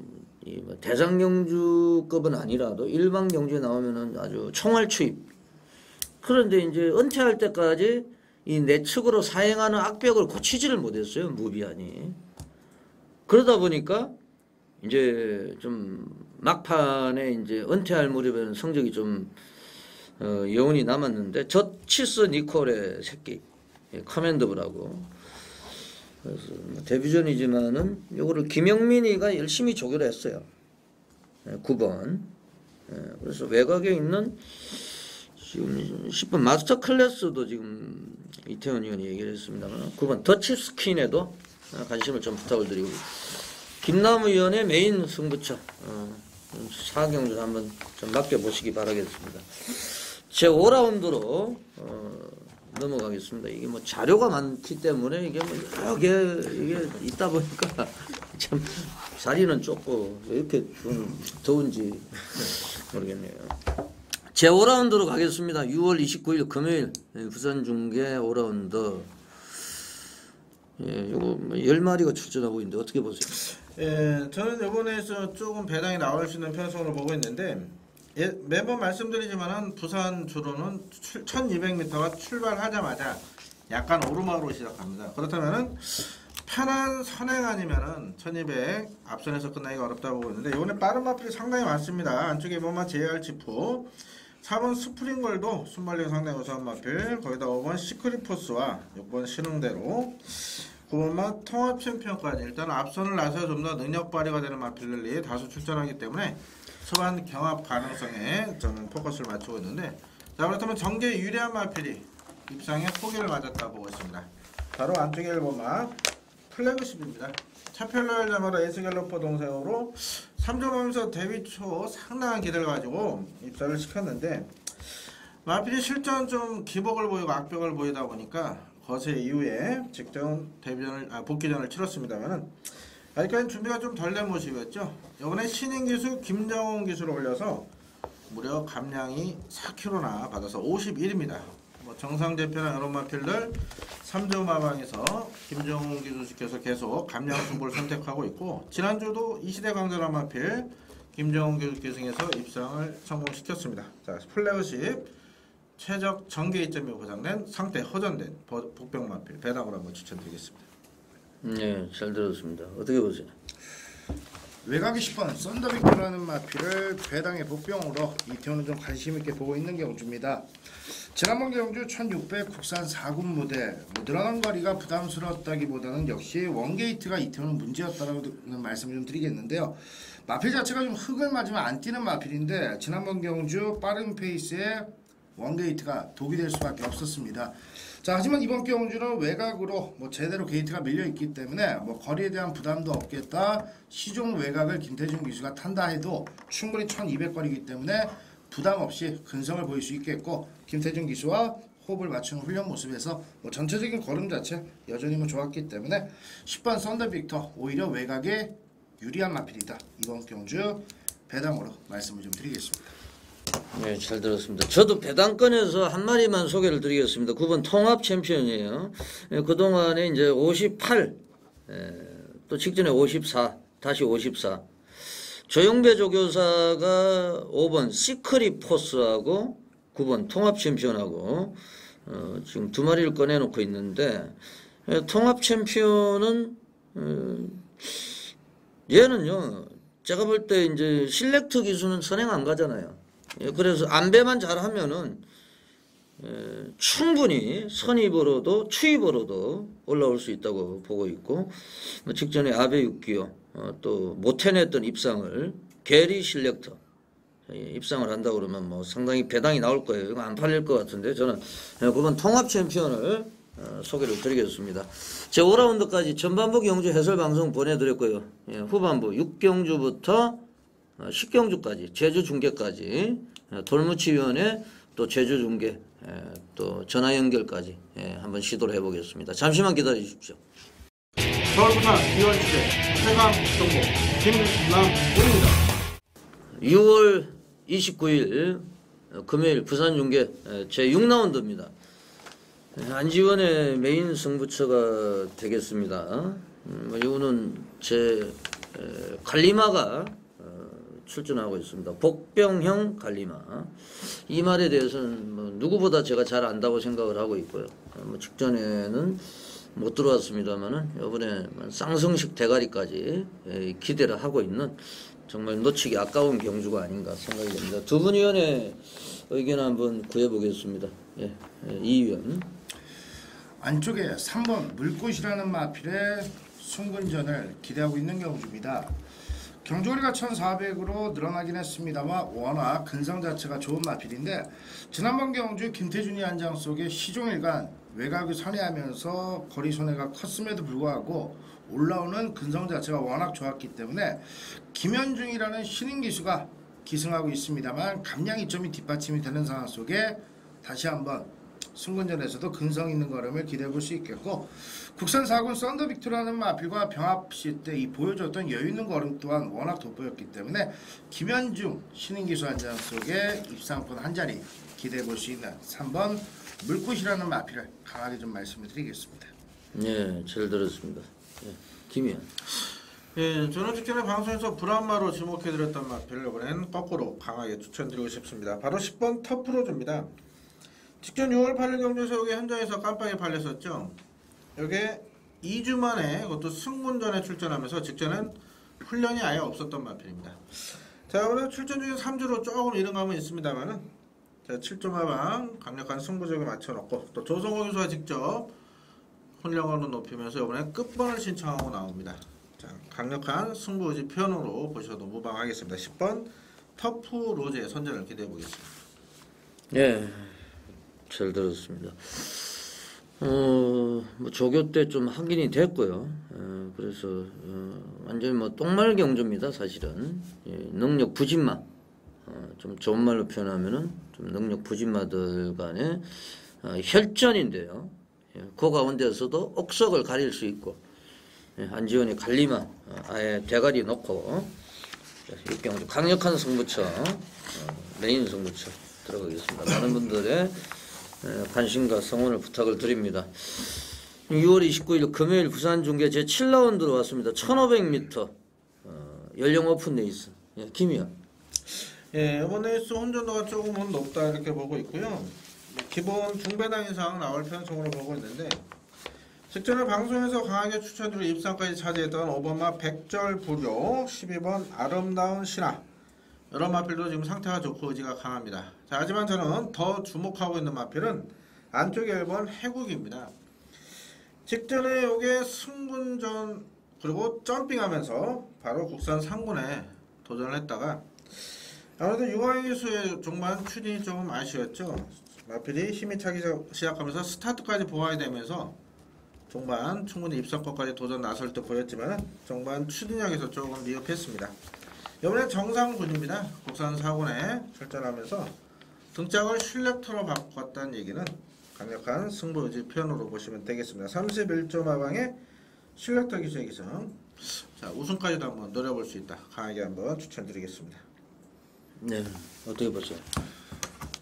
이 대장경주급은 아니라도 일반 경주에 나오면은 아주 총알 추입. 그런데 이제 은퇴할 때까지 이 내측으로 사행하는 악벽을 고치지를 못했어요. 무비안이. 그러다 보니까 이제 좀 막판에 이제 은퇴할 무렵에는 성적이 좀 여운이 남았는데 더치스 니콜의 새끼 커맨더블하고. 그래서 데뷔전이지만은 요거를 김영민이가 열심히 조교를 했어요. 9번. 그래서 외곽에 있는 지금 10번 마스터 클래스도 지금 이태원 의원이 얘기를 했습니다만 9번 더치 스킨에도 관심을 좀 부탁을 드리고 김남우 의원의 메인 승부처 4경주 한번 좀 맡겨보시기 바라겠습니다. 제 5라운드로 넘어가겠습니다. 이게 자료가 많기 때문에 이게 여러 개 이게 있다 보니까 참 자리는 좁고 왜 이렇게 좀 더운지 모르겠네요. 제 5라운드로 가겠습니다. 6월 29일 금요일 부산 중계 5라운드. 예, 요거 10마리가 출전하고 있는데 어떻게 보세요? 예, 저는 이번에서 조금 배당이 나올 수 있는 편성으로 보고 있는데 매번 말씀드리지만은 부산 주로는 1200m가 출발하자마자 약간 오르막으로 시작합니다. 그렇다면은 편한 선행 아니면은 1200 앞선에서 끝나기가 어렵다고 보고 있는데 이번에 빠른 마필이 상당히 많습니다. 안쪽에 보면 JR 지프 4번 스프링걸도 순발력 상당히 우수한 마필, 거기다 5번 시크릿포스와 6번 신흥대로 9번만 통합 챔피언까지 일단 앞선을 나서야 좀 더 능력 발휘가 되는 마필들이 다수 출전하기 때문에 초반 경합 가능성에 저는 포커스를 맞추고 있는데, 자 그렇다면 정계 유리한 마필이 입상에 포기를 맞았다 보고 있습니다. 바로 안쪽에 1번마 플래그십입니다. 차펠러를 잡아라 에이스 갤러퍼 동생으로 3점하면서 데뷔 초 상당한 기대를 가지고 입사를 시켰는데 마필이 실전 좀 기복을 보이고 악벽을 보이다 보니까 거세 이후에 직전 데뷔전을 복귀전을 치렀습니다만은 아직까지 준비가 좀 덜 된 모습이었죠. 이번에 신인 기수 김정훈 기수를 올려서 무려 감량이 4kg나 받아서 51입니다. 정상 대표나 여러 마필들 3조 마방에서 김정훈 기수 지켜서 계속 감량 승부를 선택하고 있고, 지난주도 이시대 강자란 마필 김정훈 기수 계승해서 입상을 성공시켰습니다. 자, 플래그십 최적 전개 2점이 보장된 상태 허전된 복병 마필 배당으로 한번 추천드리겠습니다. 네, 잘 들었습니다. 어떻게 보세요? 외곽이 10번 썬더빅터라는 마필을 배당의 복병으로 이태원은 좀 관심 있게 보고 있는 경주입니다. 지난번 경주 1600 국산 4군 모델 늘어난 거리가 부담스러웠다기보다는 역시 원게이트가 이태원은 문제였다라는 말씀을 좀 드리겠는데요. 마필 자체가 좀 흙을 맞으면 안 뛰는 마필인데 지난번 경주 빠른 페이스에 원게이트가 독이 될 수밖에 없었습니다. 자, 하지만 이번 경주는 외곽으로 제대로 게이트가 밀려있기 때문에 거리에 대한 부담도 없겠다. 시종 외곽을 김태준 기수가 탄다 해도 충분히 1200거리이기 때문에 부담 없이 근성을 보일 수 있겠고, 김태준 기수와 호흡을 맞추는 훈련 모습에서 전체적인 걸음 자체 여전히 좋았기 때문에 10번 썬더빅터 오히려 외곽에 유리한 마필이다. 이번 경주 배당으로 말씀을 좀 드리겠습니다. 네, 잘 들었습니다. 저도 배당권에서 한 마리만 소개를 드리겠습니다. 9번 통합 챔피언이에요. 그동안에 이제 58, 또 직전에 54, 다시 54. 조영배 조교사가 5번 시크릿 포스하고 9번 통합 챔피언하고 지금 두 마리를 꺼내놓고 있는데, 통합 챔피언은 얘는요, 제가 볼 때 이제 실렉트 기수는 선행 안 가잖아요. 그래서 안배만 잘하면은 충분히 선입으로도 추입으로도 올라올 수 있다고 보고 있고, 직전에 아베 6기호 또 못 해냈던 입상을 게리 실렉터 입상을 한다 그러면 뭐 상당히 배당이 나올 거예요. 이거 안 팔릴 것 같은데 저는 그건 통합 챔피언을 소개를 드리겠습니다. 제 5라운드까지 전반부 경주 해설 방송 보내드렸고요. 후반부 6경주부터 10경주까지 제주 중계까지 돌무치위원회 또 제주 중계 또 전화 연결까지 한번 시도를 해보겠습니다. 잠시만 기다려 주십시오. 서울 부산 이원주제 최강 정보 김남훈입니다. 6월 29일 금요일 부산 중계 제 6라운드입니다. 안지원의 메인 승부처가 되겠습니다. 이거는 제 갈리마가 출전하고 있습니다. 복병형 갈리마. 이 말에 대해서는 뭐 누구보다 제가 잘 안다고 생각을 하고 있고요. 뭐 직전에는 못 들어왔습니다만은 이번에 쌍성식 대가리까지 기대를 하고 있는 정말 놓치기 아까운 경주가 아닌가 생각이 됩니다. 두 분 위원의 의견 한번 구해보겠습니다. 이 위원. 안쪽에 3번 물꽃이라는 마필의 승분전을 기대하고 있는 경주입니다. 경주거리가 1400으로 늘어나긴 했습니다만 워낙 근성 자체가 좋은 마필인데, 지난번 경주 김태준이 한 장 속에 시종일관 외곽을 선회하면서 거리 손해가 컸음에도 불구하고 올라오는 근성 자체가 워낙 좋았기 때문에 김현중이라는 신인 기수가 기승하고 있습니다만 감량 이점이 뒷받침이 되는 상황 속에 다시 한번 승군전에서도 근성 있는 걸음을 기대해 볼 수 있겠고, 국산 4군 썬더빅투라는 마필과 병합 시 때 이 보여줬던 여유 있는 걸음 또한 워낙 돋보였기 때문에 김현중 신인 기수 한 장 속에 입상권 한 자리 기대해 볼 수 있는 3번 물꽃이라는 마필을 강하게 좀 말씀을 드리겠습니다. 네, 잘 들었습니다. 김희연. 저는 직전에 방송에서 불안마로 지목해드렸던 마필을 이번엔 거꾸로 강하게 추천드리고 싶습니다. 바로 10번 터프로즈입니다. 직전 6월 8일 경주에서 여기 현장에서 깜빡이 팔렸었죠. 여기에 2주 만에 그것도 승군전에 출전하면서 직전엔 훈련이 아예 없었던 마필입니다. 자, 오늘 출전 중에 3주로 조금 이른 감은 있습니다만은 7조 마방 강력한 승부적에 맞춰놓고 또 조성호 교수가 직접 훈련을 높이면서 이번에 끝번을 신청하고 나옵니다. 자, 강력한 승부의지 편으로 보셔도 무방하겠습니다. 10번 터프로즈의 선전을 기대해 보겠습니다. 예, 잘 들었습니다. 뭐 조교 때 좀 확인이 됐고요. 그래서 완전히 뭐 똥말 경주입니다. 사실은 능력 부진마, 좀 좋은 말로 표현하면은 좀 능력 부진마들 간의 혈전인데요. 그 가운데서도 옥석을 가릴 수 있고, 안지원이 갈리마 아예 대가리 놓고 이 경주 강력한 승부처, 메인 승부처 들어가겠습니다. 많은 분들의 관심과 성원을 부탁을 드립니다. 6월 29일 금요일 부산 중계 제 7라운드로 왔습니다. 1500m 연령 오픈 레이스. 김희연. 이번 레이스 혼전도가 조금은 높다 이렇게 보고 있고요. 기본 중배당 이상 나올 편성으로 보고 있는데, 직전에 방송에서 강하게 추천드린 입상까지 차지했던 5번마 백절부룡, 12번 아름다운 신화, 여러 마필도 지금 상태가 좋고 의지가 강합니다. 자, 하지만 저는 더 주목하고 있는 마필은 안쪽에 1번 해국입니다. 직전에 요게 승군전 그리고 점핑하면서 바로 국산 상군에 도전을 했다가 아무래도 유광희 기수의 종반 추진이 조금 아쉬웠죠. 마필이 힘이 차기 시작하면서 스타트까지 보아야 되면서 종반 충분히 입상권까지 도전 나설 때 보였지만 종반 추진력에서 조금 미흡했습니다. 이번에 정상군입니다. 국산 4군에 출전하면서 등짝을 슐렉터로 바꿨다는 얘기는 강력한 승부의지 표현으로 보시면 되겠습니다. 31조 마방의 슐렉터 기수의 기승. 자, 우승까지도 한번 노려볼 수 있다. 강하게 한번 추천드리겠습니다. 네, 어떻게 보세요?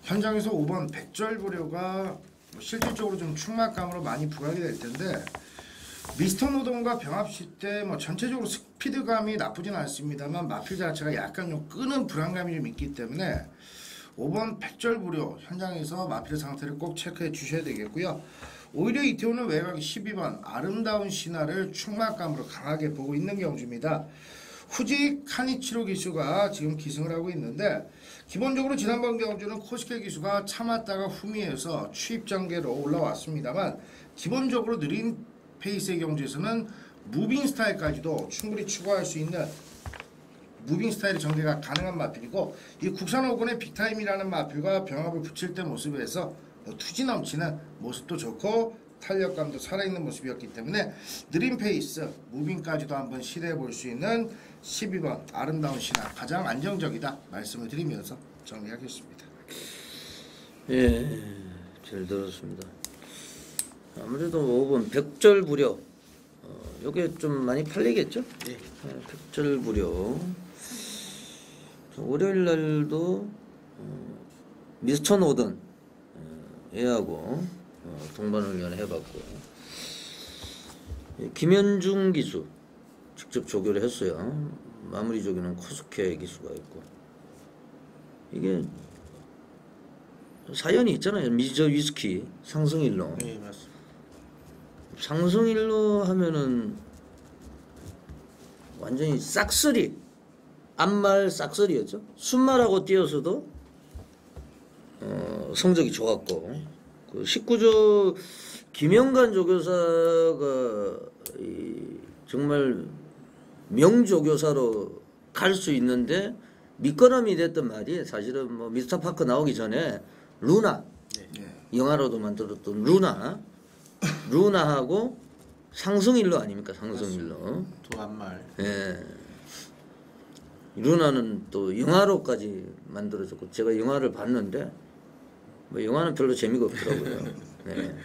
현장에서 5번 백절부려가 실질적으로 좀 충막감으로 많이 부각이 될 텐데 미스터 노던과 병합 시때 뭐 전체적으로 스피드감이 나쁘진 않습니다만 마필 자체가 약간 좀 끄는 불안감이 좀 있기 때문에 5번 백절부려 현장에서 마필 상태를 꼭 체크해 주셔야 되겠고요. 오히려 이태호는 외곽 12번 아름다운 신화를 충막감으로 강하게 보고 있는 경주입니다. 후지 카니치로 기수가 지금 기승을 하고 있는데 기본적으로 지난번 경주는 코스케 기수가 참았다가 후미에서 추입 전개로 올라왔습니다만 기본적으로 느린 페이스의 경주에서는 무빙 스타일까지도 충분히 추구할 수 있는 무빙 스타일의 전개가 가능한 마필이고 이 국산 5권의 빅타임이라는 마필과 병합을 붙일 때 모습에서 투지 넘치는 모습도 좋고 탄력감도 살아있는 모습이었기 때문에 느린 페이스 무빙까지도 한번 시도해 볼 수 있는 12번 아름다운 신화 가장 안정적이다 말씀을 드리면서 정리하겠습니다. 예, 잘 들었습니다. 아무래도 5번 백절부려 요게 좀 많이 팔리겠죠? 예. 백절부려 월요일 날도 미스터 노던 얘하고 동반훈련 해봤고 김현중 기수 직접 조교를 했어요. 마무리 조교는 코스케 기수가 있고 이게 사연이 있잖아요. 미저 위스키 상승일로. 예, 맞습니다. 상승일로 하면은 완전히 싹쓸이 앞말 싹쓸이였죠. 순말하고 뛰어서도 성적이 좋았고 그 19조 김영관 조교사가 정말 명조교사로 갈 수 있는데 밑거름이 됐던 말이 사실은 뭐 미스터 파크 나오기 전에 루나 영화로도 만들었던 루나하고 상승일로 아닙니까? 상승일로. 두 앞말. 예. 루나는 또 영화로까지 만들어졌고 제가 영화를 봤는데 뭐 영화는 별로 재미가 없더라고요. 네.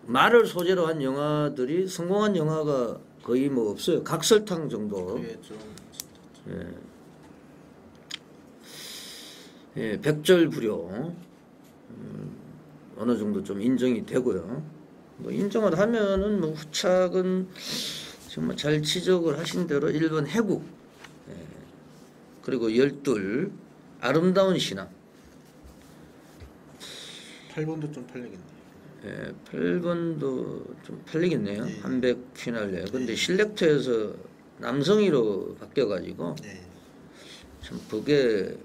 말을 소재로 한 영화들이 성공한 영화가 거의 뭐 없어요. 각설탕 정도. 그게 좀 예, 백절부려 어느 정도 좀 인정이 되고요. 뭐 인정을 하면은 뭐 후착은 정말 잘 지적을 하신 대로 1번 해국, 예, 그리고 12 아름다운 신화. 8번도 좀 팔리겠네요. 예, 8번도 좀 팔리겠네요. 네. 한백 퀴날레. 근데 실렉터에서 남성이로 바뀌어가지고 네. 참 그게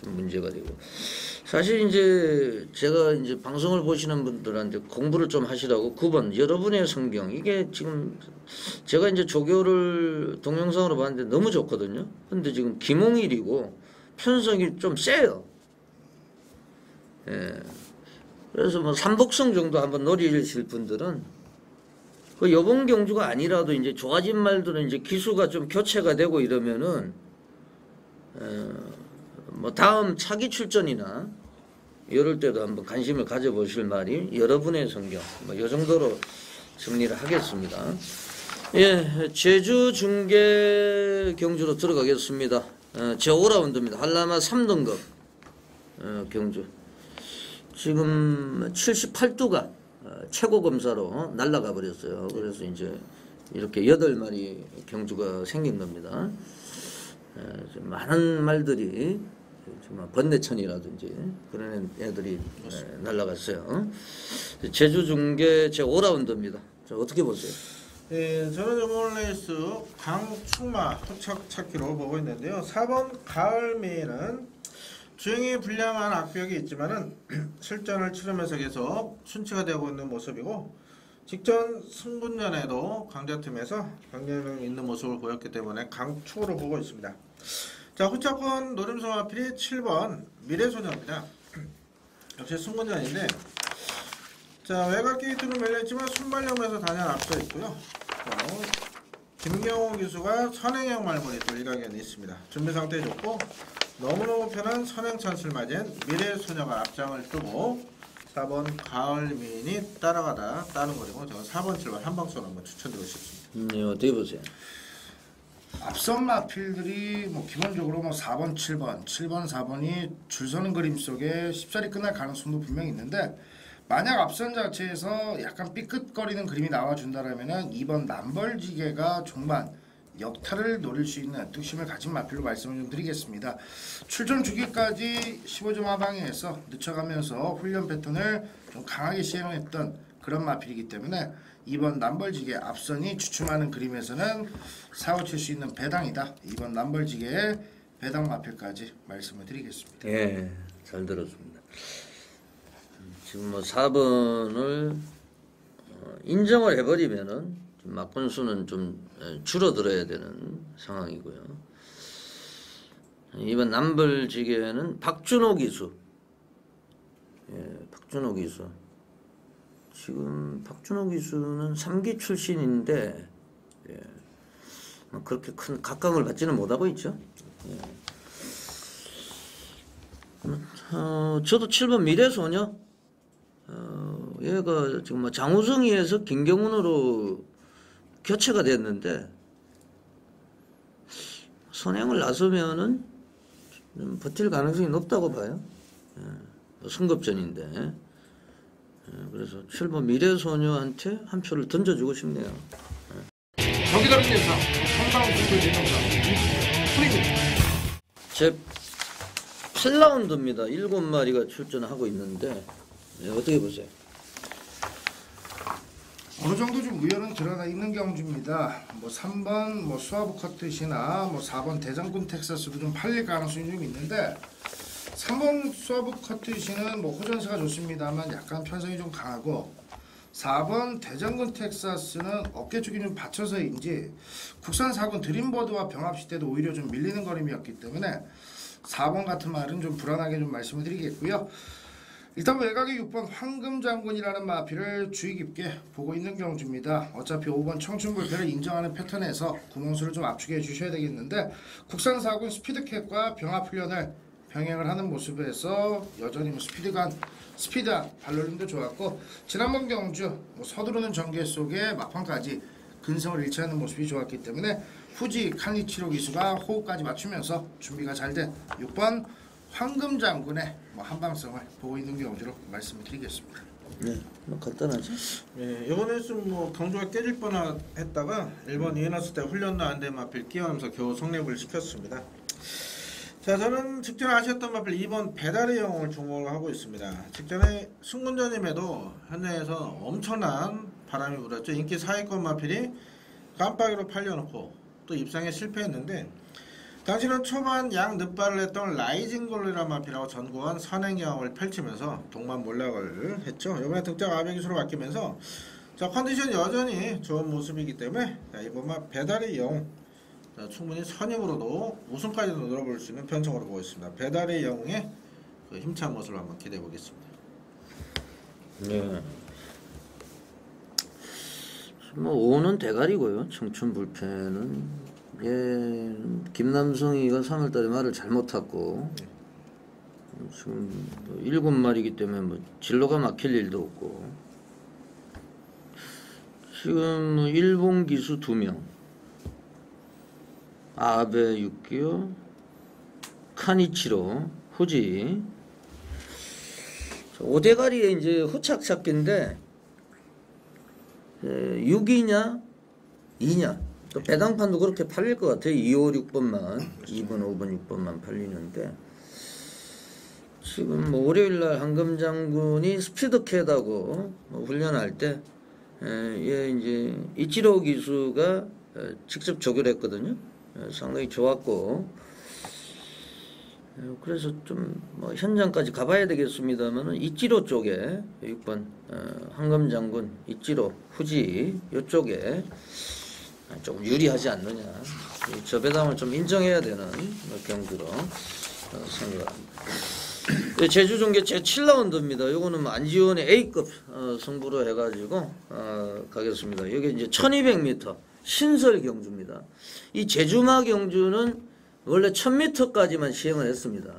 좀 문제가 되고 사실 이제 제가 이제 방송을 보시는 분들한테 공부를 좀 하시라고 9번 여러분의 성경 이게 지금 제가 이제 조교를 동영상으로 봤는데 너무 좋거든요. 근데 지금 김홍일이고 편성이 좀 세요. 예. 그래서 뭐 삼복성 정도 한번 노리실 분들은 그 요번 경주가 아니라도 이제 좋아진 말들은 이제 기수가 좀 교체가 되고 이러면은 뭐 다음 차기 출전이나 이럴 때도 한번 관심을 가져보실 말이 여러분의 성경 뭐 이 정도로 정리를 하겠습니다. 예, 제주 중계 경주로 들어가겠습니다. 제 5라운드입니다. 한라마 3등급 경주. 지금 78두가 최고 검사로 날아가 버렸어요. 그래서 이제 이렇게 8마리 경주가 생긴 겁니다. 많은 말들이 정말 번뇌천이라든지 그런 애들이 날아갔어요. 제주 중계 제 5라운드입니다. 자, 어떻게 보세요? 예, 저는 이번 레이스 강충마 후착 찾기로 보고 있는데요. 4번 가을미는 주행이 불량한 악벽이 있지만은 실전을 치르면서 계속 순치가 되고 있는 모습이고 직전 승분전에도 강자팀에서 경쟁력 있는 모습을 보였기 때문에 강축으로 보고 있습니다. 자, 후차권 노림성 마필이 7번 미래소녀입니다. 역시 승분전인데 자, 외곽 게이트는 밀려있지만 순발력에서 단연 앞서 있고요. 김경호 기수가 선행형 말문이 또 일각견이 있습니다. 준비 상태 좋고 너무너무 편한 선행 찬스를 맞이한 미래소녀가 앞장을 뜨고 4번 가을미인이 따라가다 따는 거리고 제가 4번 7번 한방선 한번 추천드리고 싶습니다. 네, 어떻게 보세요? 앞선 마필들이 뭐 기본적으로 뭐 4번, 7번, 7번, 4번이 줄 서는 그림 속에 쉽사리 끝날 가능성도 분명히 있는데 만약 앞선 자체에서 약간 삐끗거리는 그림이 나와준다라면은 2번 남벌지게가 종반 역타를 노릴 수 있는 뚝심을 가진 마필로 말씀을 좀 드리겠습니다. 출전 주기까지 15점 하방에서 늦춰가면서 훈련 패턴을 좀 강하게 시행했던 그런 마필이기 때문에 2번 남벌지게 앞선이 주춤하는 그림에서는 사고 칠 수 있는 배당이다. 2번 남벌지게의 배당 마필까지 말씀을 드리겠습니다. 예, 잘 들었습니다. 지금 뭐 4번을 인정을 해버리면은 막분수는 좀 줄어들어야 되는 상황이고요. 이번 남벌지게는 박준호 기수. 예, 박준호 기수. 지금 박준호 기수는 3기 출신인데 예, 뭐 그렇게 큰 각광을 받지는 못하고 있죠. 예. 저도 7번 미래소녀. 얘가 지금 뭐 장우성이에서 김경훈으로 교체가 됐는데 선행을 나서면은 좀 버틸 가능성이 높다고 봐요. 예, 승급전인데. 그래서 7번 미래소녀한테 한 표를 던져주고 싶네요. 경기 다른 예상 상당 승부 예상상 프리입니다. 제 8라운드입니다. 7마리가 출전하고 있는데 네, 어떻게 보세요? 어느 정도 좀 우열은 드러나 있는 경주입니다. 뭐 3번 뭐 수아부 커트시나 뭐 4번 대장군 텍사스도 좀 팔릴 가능성이 좀 있는데 3번 수아부 커트시는 뭐 호전세가 좋습니다만 약간 편성이 좀 강하고 4번 대장군 텍사스는 어깨 쪽이 좀 받쳐서인지 국산 4군 드림버드와 병합시 때도 오히려 좀 밀리는 걸음이었기 때문에 4번 같은 말은 좀 불안하게 좀 말씀을 드리겠고요. 일단 외곽의 6번 황금장군이라는 마필을 주의 깊게 보고 있는 경주입니다. 어차피 5번 청춘불패를 인정하는 패턴에서 구멍수를 좀 압축해 주셔야 되겠는데 국산 4군 스피드캣과 병합 훈련을 병행을 하는 모습에서 여전히 뭐 스피드한 발놀림도 좋았고 지난번 경주 뭐 서두르는 전개 속에 막판까지 근성을 잃지 않는 모습이 좋았기 때문에 후지 칸리치로 기수가 호흡까지 맞추면서 준비가 잘 된 6번 황금장군의 뭐 한방성을 보고 있는 경주로 말씀을 드리겠습니다. 네, 뭐 간단하죠. 예, 이번에 좀 뭐 경주가 깨질 뻔했다가 1번 이해놨을 때 훈련도 안 된 마필 끼어가면서 겨우 성립을 시켰습니다. 자, 저는 직전에 하셨던 마필 2번 배달의 영웅을 주목을 하고 있습니다. 직전에 승군전임에도 현장에서 엄청난 바람이 불었죠. 인기 상위권 마필이 깜빡이로 팔려놓고 또 입상에 실패했는데 당시는 초반 양 늑발을 했던 라이징 골리라 마필하고 전구한 선행경험을 펼치면서 동반 몰락을 했죠. 이번에 등짝 아베기수로 바뀌면서 자, 컨디션 여전히 좋은 모습이기 때문에 자, 이번 배달의 영웅 자, 충분히 선임으로도 우승까지도 노려볼 수 있는 편성으로 보고 있습니다. 배달의 영웅의 그 힘찬 모습을 한번 기대해 보겠습니다. 네. 뭐 5는 대가리고요. 청춘불패는 예, 김남성이가 3월달에 말을 잘못 탔고 지금 7마리이기 때문에 뭐 진로가 막힐 일도 없고 지금 일본 기수 2명 아베 6기요 카니치로 후지 5대가리에 이제 후착착기인데 6이냐 2냐 또 배당판도 그렇게 팔릴 것 같아요. 2, 5, 6번만 2번, 5번, 6번만 팔리는데 지금 뭐 월요일날 황금장군이 스피드캣하고 뭐 훈련할 때 얘 이제 이치로 기수가 직접 조교했거든요. 상당히 좋았고 그래서 좀 뭐 현장까지 가봐야 되겠습니다만은 이치로 쪽에 6번 황금장군 이치로 후지 이쪽에 조금 유리하지 않느냐. 저 배당을 좀 인정해야 되는 경주로 생각합니다. 제주종계 제 7라운드입니다. 요거는 안지원의 A급 승부로 해가지고 가겠습니다. 여기 이제 1200m 신설 경주입니다. 이 제주마 경주는 원래 1000m까지만 시행을 했습니다.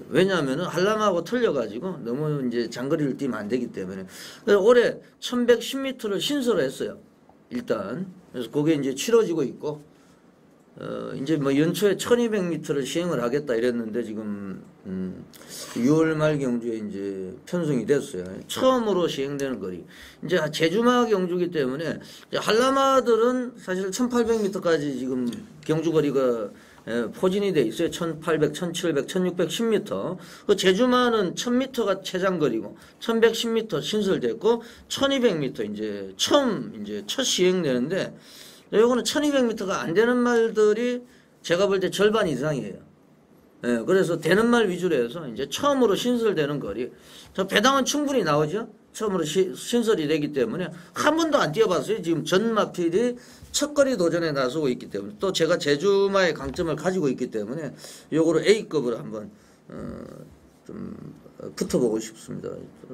왜냐하면 한람하고 틀려가지고 너무 이제 장거리를 뛰면 안 되기 때문에 그래서 올해 1110m를 신설을 했어요. 일단 그래서 그게 이제 치러지고 있고 이제 뭐 연초에 1200m를 시행을 하겠다 이랬는데 지금 6월 말 경주에 이제 편성이 됐어요. 처음으로 시행되는 거리. 이제 제주마 경주기 때문에 이제 한라마들은 사실 1800m까지 지금 경주 거리가 포진이 돼 있어요. 1800, 1700, 1600, 10m. 그 제주마는 1000m가 최장거리고 1110m 신설됐고 1200m 이제 처음 이제 첫 시행되는데 요거는 1200m가 안 되는 말들이 제가 볼 때 절반 이상이에요. 예, 그래서 되는 말 위주로 해서 이제 처음으로 신설되는 거리. 저 배당은 충분히 나오죠. 처음으로 신설이 되기 때문에 한 번도 안 뛰어봤어요. 지금 전 마필이 첫 거리 도전에 나서고 있기 때문에 또 제가 제주마의 강점을 가지고 있기 때문에 요거를 A급으로 한번 좀 붙어보고 싶습니다.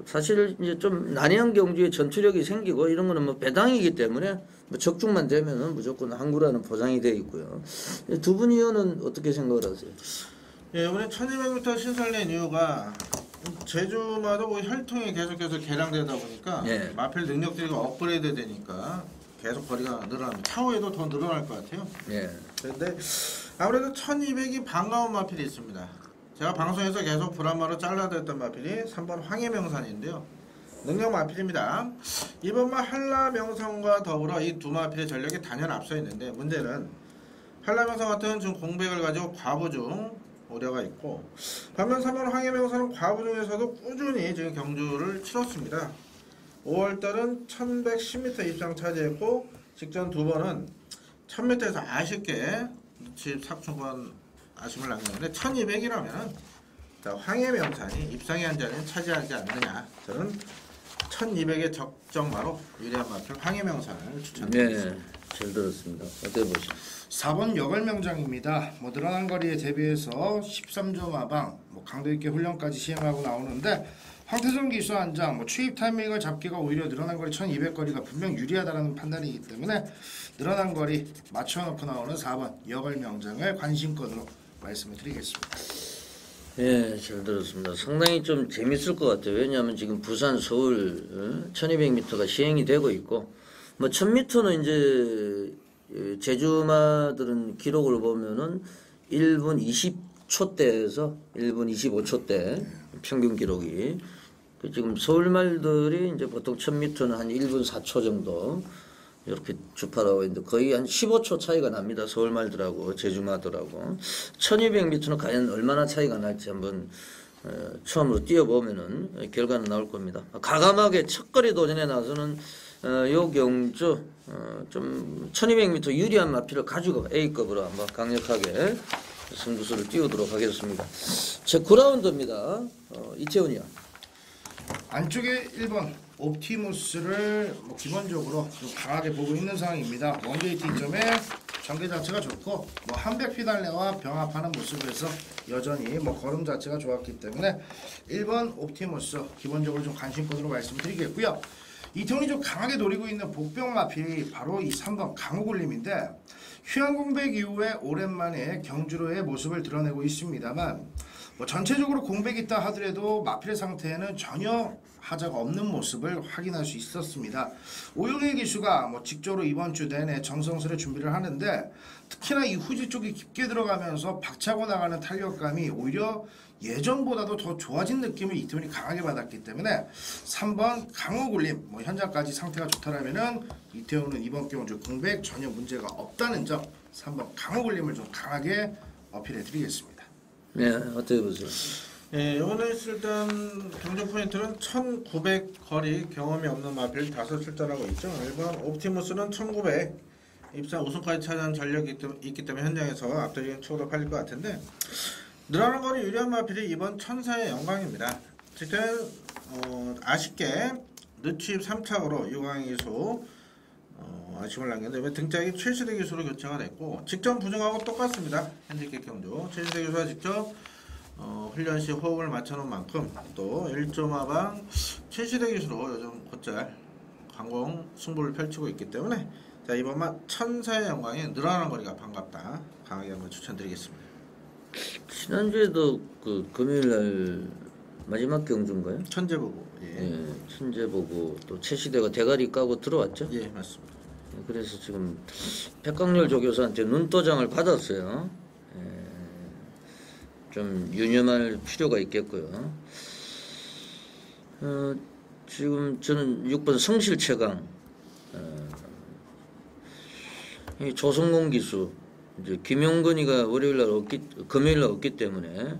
사실 이제 좀 난해한 경주에 전투력이 생기고 이런 거는 뭐 배당이기 때문에 뭐 적중만 되면은 무조건 항구라는 보장이 되어 있고요. 두 분 의원은 어떻게 생각을 하세요? 예, 이번에 1200m 신설된 이유가 제주마도 뭐 혈통이 계속해서 개량되다 보니까 예. 마필 능력들이 업그레이드 되니까 계속 거리가 늘어납니다. 차후에도 더 늘어날 것 같아요. 예. 그런데 아무래도 1200이 반가운 마필이 있습니다. 제가 방송에서 계속 브라마로 잘라냈던 마필이 3번 황해명산인데요. 능력 마필입니다. 이번만 한라명산과 더불어 이 두 마필의 전력이 단연 앞서 있는데 문제는 한라명산 같은 지금 공백을 가지고 과부중 우려가 있고 반면 3번 황해명산은 과부중에서도 꾸준히 지금 경주를 치렀습니다. 5월달은 1110m 입상 차지했고 직전 두 번은 1000m에서 아쉽게 집 삭중권 아쉬움을 남겼는데 1200이라면 황해명산이 입상의 한 자리는 차지하지 않느냐. 저는 1200의 적정마로 유리한 마필 황해명산을 추천드립니다. 네, 잘 들었습니다. 어떻게 보시죠? 4번 여걸명장입니다. 뭐 늘어난 거리에 대비해서 13조 마방, 뭐 강도 있게 훈련까지 시행하고 나오는데 황태성 기수 한장 뭐 추입 타이밍을 잡기가 오히려 늘어난 거리 1200거리가 분명 유리하다라는 판단이기 때문에 늘어난 거리 맞춰놓고 나오는 4번 여걸명장을 관심권으로 말씀을 드리겠습니다. 예, 잘 들었습니다. 상당히 좀 재밌을 것 같아요. 왜냐하면 지금 부산, 서울 1200m가 시행이 되고 있고 뭐 1000m는 이제 제주마들은 기록을 보면은 1분 20초대에서 1분 25초대 평균 기록이 지금 서울말들이 이제 보통 1000m는 한 1분 4초 정도 이렇게 주파라고 있는데 거의 한 15초 차이가 납니다. 서울말들하고 제주마들하고 1200m는 과연 얼마나 차이가 날지 한번 처음으로 뛰어보면은 결과는 나올 겁니다. 가감하게 첫거리 도전에 나서는 요 경주 좀 1200m 유리한 마필을 가지고 A급으로 한번 강력하게 승부수를 띄우도록 하겠습니다. 제 9라운드입니다. 이태훈이요. 안쪽에 1번 옵티무스를 뭐 기본적으로 좀 강하게 보고 있는 상황입니다. 원게이트 이점에 전개 자체가 좋고 뭐 한백 피달레와 병합하는 모습에서 여전히 뭐 걸음 자체가 좋았기 때문에 1번 옵티무스 기본적으로 좀 관심권으로 말씀드리겠고요. 이태훈이 좀 강하게 노리고 있는 복병 마필이 바로 이 3번 강호굴림인데 휴양공백 이후에 오랜만에 경주로의 모습을 드러내고 있습니다만 뭐 전체적으로 공백이 있다 하더라도 마필의 상태에는 전혀 하자가 없는 모습을 확인할 수 있었습니다. 오영일 기수가 뭐 직접으로 이번 주 내내 정성스레 준비를 하는데 특히나 이 후지 쪽이 깊게 들어가면서 박차고 나가는 탄력감이 오히려 예전보다도 더 좋아진 느낌을 이태훈이 강하게 받았기 때문에 3번 강호굴림 뭐 현장까지 상태가 좋다라면은 이태훈은 이번 경주 공백 전혀 문제가 없다는 점 3번 강호굴림을 좀 강하게 어필해 드리겠습니다. 네, 어떻게 보세요? 예, 이번에 일단 경주 포인트는 1900 거리 경험이 없는 마필 5 출전하고 있죠. 1번 옵티무스는 1900 입상 우승까지 차지한 전력이 있기 때문에 현장에서 압도적인 추호로 팔릴 것 같은데 늘어난 거리 유리한 마필이 이번 천사의 영광입니다. 직전 아쉽게 늦추입 3착으로 유광희 기수 아쉬움을 남겼는데 이번 등짝이 최시대 기수로 교체가 됐고 직전 부정하고 똑같습니다. 핸디캡 경주 최시대 기수가 직접 훈련 시 호흡을 맞춰놓은 만큼 또 1조 마방 최시대 기수로 요즘 곧잘 강공 승부를 펼치고 있기 때문에 자 이번만 천사의 영광에 늘어나는 거리가 반갑다. 강하게 한번 추천드리겠습니다. 지난주에도 그 금요일날 마지막 경주인가요? 천재보고 예, 천재보고 또 최시대가 대가리 까고 들어왔죠? 예 맞습니다. 그래서 지금 백강렬 조교사한테 눈도장을 받았어요. 좀 유념할 필요가 있겠고요. 지금 저는 6번 성실 최강, 이 조성공 기수, 이제 김용건이가 금요일날 없기 때문에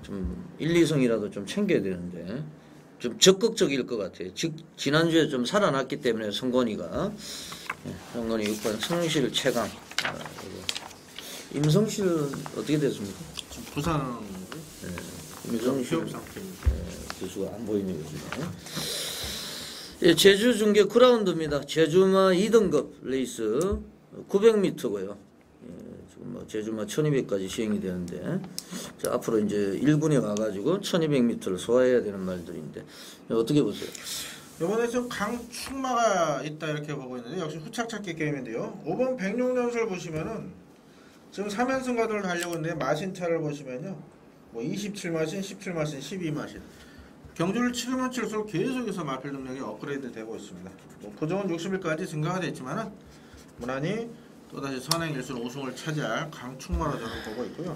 좀 1, 2성이라도 좀 챙겨야 되는데 좀 적극적일 것 같아요. 지난주에 좀 살아났기 때문에 성건이가 6번 성실 최강. 임성실은 어떻게 됐습니까? 지금 부산 임성실 휴업 상태입니다. 기수가 안 보이네요. 예, 제주 중계 9라운드입니다. 제주마 2등급 레이스 900m고요. 지금 뭐 제주마 1200까지 시행이 되는데, 자, 앞으로 이제 1군에 와가지고 1200m를 소화해야 되는 말들인데 어떻게 보세요? 이번에 좀 강축마가 있다 이렇게 보고 있는데 역시 후착 찾기 게임인데요. 5번 백룡연설 보시면은 지금 3연승가들을 달리고 있는데 마신차를 보시면요, 뭐 27마신, 17마신, 12마신 경주를 치르면 칠수록 계속해서 마필 능력이 업그레이드 되고 있습니다. 뭐 보정은 60일까지 증가가 됐지만은 무난히 또다시 선행 1순 우승을 차지할 강축마로 저는 보고 있고요.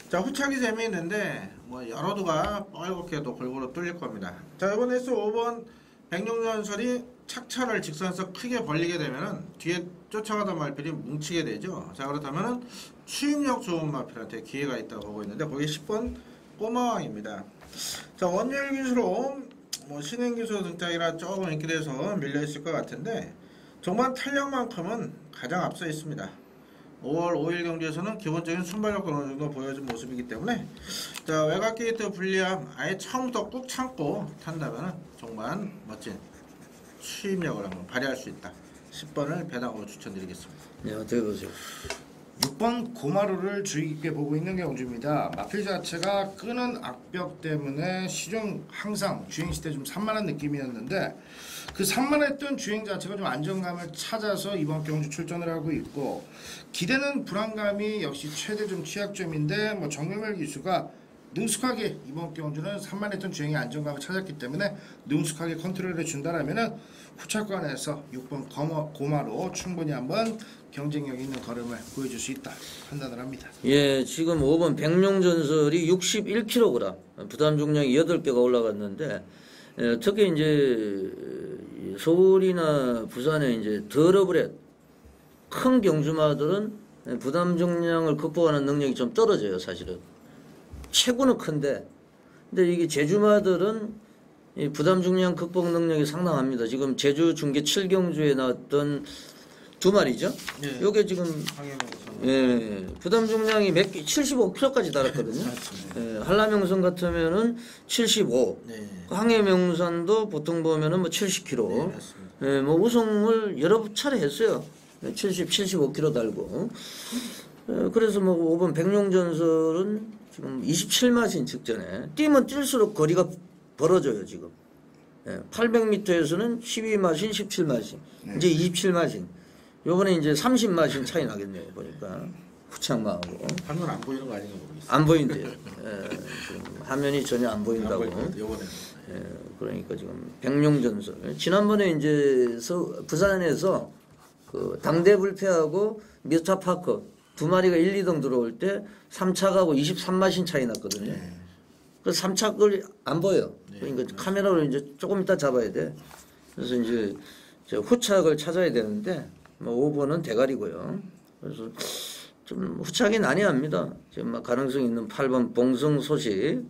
자, 후착이 재미있는데 뭐 여러두가 뻘겋게도 골고루 뚫릴 겁니다. 자, 이번에 5번 백룡연설이 착차를 직선에서 크게 벌리게 되면은 뒤에 쫓아가던 마필이 뭉치게 되죠. 자, 그렇다면은 추임력 좋은 마필한테 기회가 있다고 보고 있는데 거기 10번 꼬마왕입니다. 자, 원율 기수로 뭐 신행 기수 등장이라 조금 인기돼서 밀려 있을 것 같은데 정말 탄력만큼은 가장 앞서 있습니다. 5월 5일 경기에서는 기본적인 순발력 어느 정도 보여준 모습이기 때문에, 자, 외곽 게이트 불리함 아예 처음부터 꾹 참고 탄다면 정말 멋진 추임력을 한번 발휘할 수 있다. 10번을 배당으로 추천드리겠습니다. 네, 어떻게 보세요? 6번 고마루를 주의 깊게 보고 있는 경주입니다. 마필 자체가 끄는 악벽 때문에 시중 항상 주행 시대 좀 산만한 느낌이었는데 그 산만했던 주행 자체가 좀 안정감을 찾아서 이번 경주 출전을 하고 있고, 기대는 불안감이 역시 최대 좀 취약점인데 뭐 정명렬 기수가 능숙하게 이번 경주는 산만했던 주행의 안정감을 찾았기 때문에 능숙하게 컨트롤해 준다라면은 후차권에서 6번 고마로 충분히 한번 경쟁력 있는 걸음을 보여줄 수 있다 판단을 합니다. 예, 지금 5번 백룡전설이 61kg, 부담 중량이 8개가 올라갔는데, 특히 이제 서울이나 부산에 이제 더러브렛 큰 경주마들은 부담 중량을 극복하는 능력이 좀 떨어져요, 사실은. 체구는 큰데, 근데 이게 제주마들은 이 부담 중량 극복 능력이 상당합니다. 지금 제주 중계 7경주에 나왔던 두 마리죠. 네. 요게 지금 예, 부담 중량이 75kg까지 달았거든요. 예, 한라명산 같으면은 75. 네. 항해명산도 보통 보면은 뭐 70kg. 네, 맞습니다. 예, 뭐 우승을 여러 차례 했어요. 75kg 달고. 그래서 뭐 5번 백룡전설은 지금 27마신 직전에 뛰면 뛸수록 거리가 벌어져요 지금. 800m에서는 12마신, 17마신, 이제 27마신. 요번에 이제 30마신 차이 나겠네요 보니까 후창마하고. 화면 안 보이는 거 아닌가 모르겠어요. 안 보인대요. 지금 화면이 전혀 안 보인다고. 요번에. 그러니까 지금 백룡전설. 지난번에 이제 부산에서 그 당대 불패하고 미스터파커 두 마리가 1, 2등 들어올 때 3착하고 23마신 차이 났거든요. 그 3착 걸 안 보여. 그러니까 카메라로 이제 조금 이따 잡아야 돼. 그래서 이제 후착을 찾아야 되는데 뭐 5번은 대가리고요. 그래서 좀 후착이 난해합니다. 지금 가능성 있는 8번 봉성소식,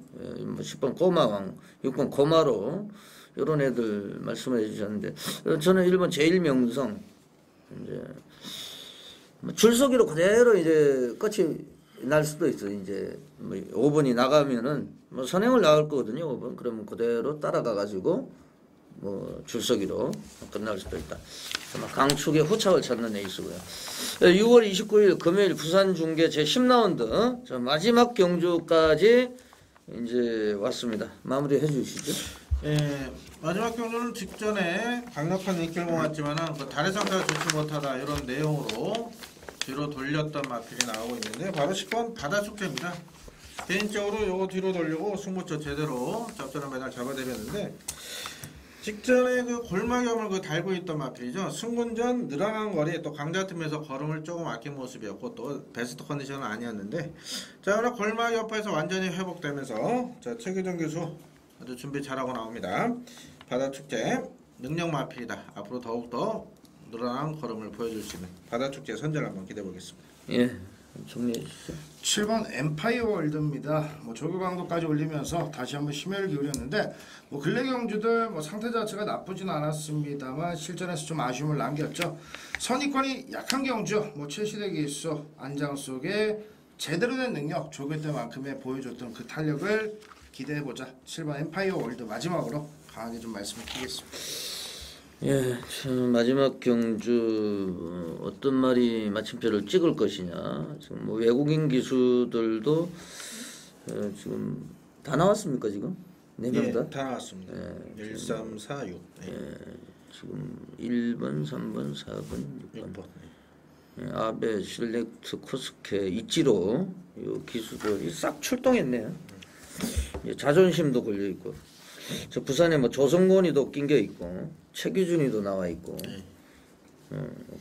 10번 꼬마왕, 6번 고마로 이런 애들 말씀해 주셨는데 저는 1번 제일명성 이제 줄서기로 그대로 이제 끝이 날 수도 있어요. 이제 뭐 5번이 나가면은 뭐 선행을 나갈 거거든요. 5번 그러면 그대로 따라가 가지고 뭐 줄서기로 끝날 수도 있다. 강축의 후착을 찾는 에이스고요. 6월 29일 금요일 부산 중계 제 10라운드 마지막 경주까지 이제 왔습니다. 마무리해 주시죠. 예, 마지막 경주는 직전에 강력한 인기를 모았지만은 그 다리 상태가 좋지 못하다 이런 내용으로 뒤로 돌렸던 마필이 나오고 있는데 바로 10번 바다축제입니다. 개인적으로 요거 뒤로 돌리고 승부처 제대로 짭짤한 메달 잡아내렸는데 직전에 그 골마겸을 그 달고 있던 마필이죠. 승군 전 늘어난 거리 또 강자팀에서 걸음을 조금 아낀 모습이었고 또 베스트 컨디션은 아니었는데 자 오늘 골마 옆에서 완전히 회복되면서 자 최규정 교수 아주 준비 잘하고 나옵니다. 바다축제 능력 마필이다. 앞으로 더욱더 늘어난 걸음을 보여줄 수 있는 바다축제 선전을 한번 기대해 보겠습니다. 예, 정리해 주시죠. 7번 엠파이어 월드입니다. 조교 강도까지 올리면서 다시 한번 심혈을 기울였는데 근래 경주들 상태 자체가 나쁘진 않았습니다만 실전에서 좀 아쉬움을 남겼죠. 선입관이 약한 경주, 최시대 기수 안장 속에 제대로 된 능력 조교 때만큼의 보여줬던 그 탄력을 기대해보자. 7번 엠파이어 월드 마지막으로 강하게 좀 말씀을 드리겠습니다. 예, 마지막 경주 어떤 말이 마침표를 찍을 것이냐. 지금 외국인 기수들도 지금 다 나왔습니까 지금? 4명 다? 예, 다 나왔습니다. 1, 3, 4, 6. 지금 1번, 3번, 4번, 6번. 아베, 실렉트, 코스케, 이치로 이 기수들이 싹 출동했네요. 자존심도 걸려 있고. 저 부산에 조성권이도 낀 게 있고 최규준이도 나와 있고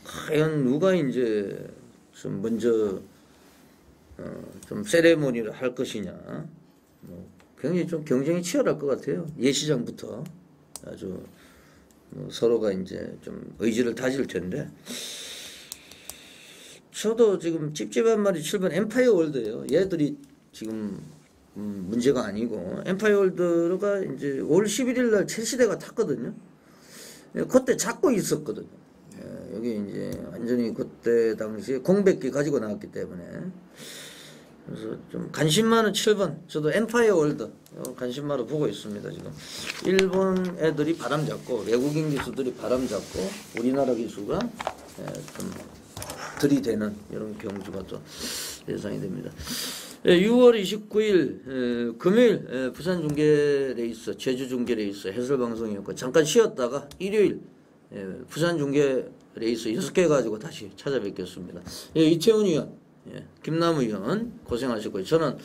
과연 누가 이제 좀 먼저 좀 세레모니를 할 것이냐 굉장히 좀 경쟁이 치열할 것 같아요. 예시장부터 아주 서로가 이제 좀 의지를 다질 텐데 저도 지금 찝찝한 말이 7번 엠파이어 월드예요. 얘들이 지금 문제가 아니고 엠파이어 월드가 이제 올 11일 날 최시대가 탔거든요. 그때 잡고 있었거든요. 여기 이제 완전히 그때 당시에 공백기 가지고 나왔기 때문에 그래서 좀 관심 많은 7번 저도 엠파이어 월드 관심마로 보고 있습니다. 지금 일본 애들이 바람 잡고 외국인 기수들이 바람 잡고 우리나라 기수가 좀 들이대는 이런 경주가 또 예상이 됩니다. 6월 29일 금요일 부산 중계 레이스, 제주 중계 레이스 해설 방송이었고 잠깐 쉬었다가 일요일 부산 중계 레이스 6개 가지고 다시 찾아뵙겠습니다. 이태훈 위원, 김남우 위원 고생하셨고요. 저는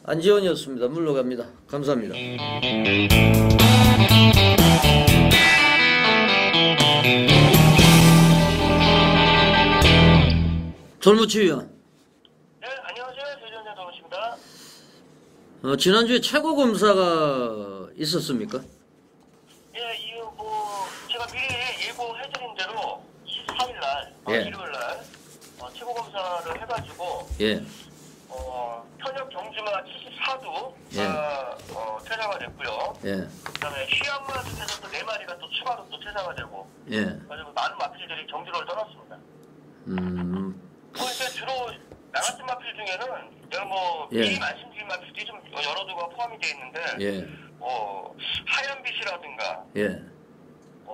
안지원이었습니다. 물러갑니다. 감사합니다. 돌무치 위원. 지난주에 최고 검사가 있었습니까? 예, 제가 미리 예고해드린 대로 24일 날, 일요일 날 최고 검사를 해가지고 현역 경주마 74도 퇴사가 됐고요. 그다음에 휴양마 중에서 또 4마리가 또 추가로 또 퇴사가 되고, 그래서 많은 마필들이 경주를 떠났습니다. 이제 주로 나같은 마필 중에는 내가 미리 말씀드린 마필들이 좀 여러 도가 포함이 되어 있는데 하얀빛이라든가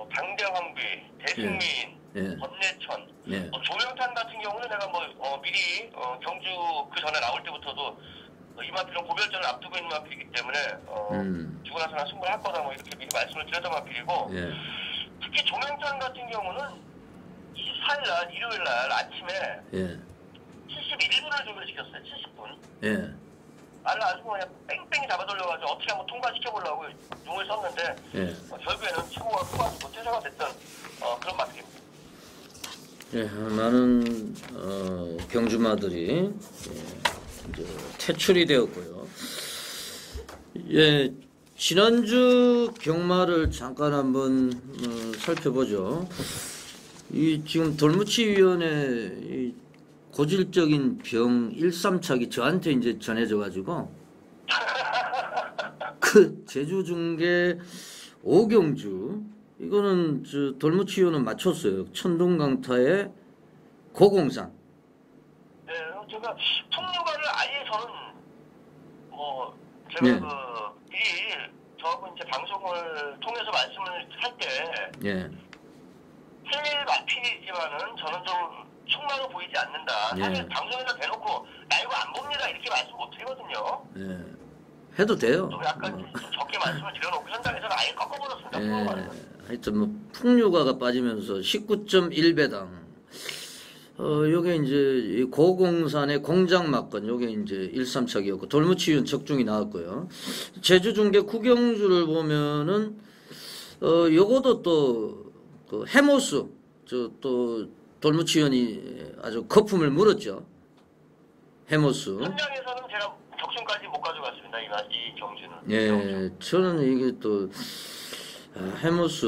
당대황비, 대승민, 권내천, 조명탄 같은 경우는 내가 미리 경주 그 전에 나올 때부터도 이 마필은 고별전을 앞두고 있는 마필이기 때문에 주고 나서나 승부를 할 거다 이렇게 미리 말씀을 드렸던 마필이고 특히 조명탄 같은 경우는 24일 날 일요일 날 아침에 71분을 준비를 시켰어요. 70분. 말을 아주 그냥 뺑뺑이 잡아돌려가지고 어떻게 한번 통과시켜보려고 용을 썼는데 결국에는 최고가 뽑아지고 퇴사가 됐던 그런 마필입니다. 많은 경주마들이 이제 퇴출이 되었고요. 지난주 경마를 잠깐 한번 살펴보죠. 지금 돌무치 위원회 고질적인 병 1~3착이 저한테 이제 전해져 가지고 그 제주 중계 5경주 이거는 돌무치 위원은 맞췄어요. 천둥강타의 고공상. 네, 제가 풍류가를 아예 저는 제가 미리 저하고 이제 방송을 통해서 말씀을 할 때 해외 마필이지만은 저는 좀 충만해 보이지 않는다. 사실 방송에서 대놓고 나 이거 안 봅니다 이렇게 말씀 못 드리거든요. 해도 돼요. 좀 약간 좀 적게 말씀을 드려놓고 현장에서는 아예 꺾어버렸습니다. 하여튼 풍류가가 빠지면서 19.1배당. 요게 이제 고공산의 공장막건 요게 이제 1~3착이었고 돌무치윤 적중이 나왔고요. 제주 중계 구경주를 보면은 요거도 또 그 해모스 또 돌무치원이 아주 거품을 물었죠. 해모스. 현장에서는 제가 적중까지 못 가져갔습니다. 이 경주는. 예, 저는 이게 또 해모스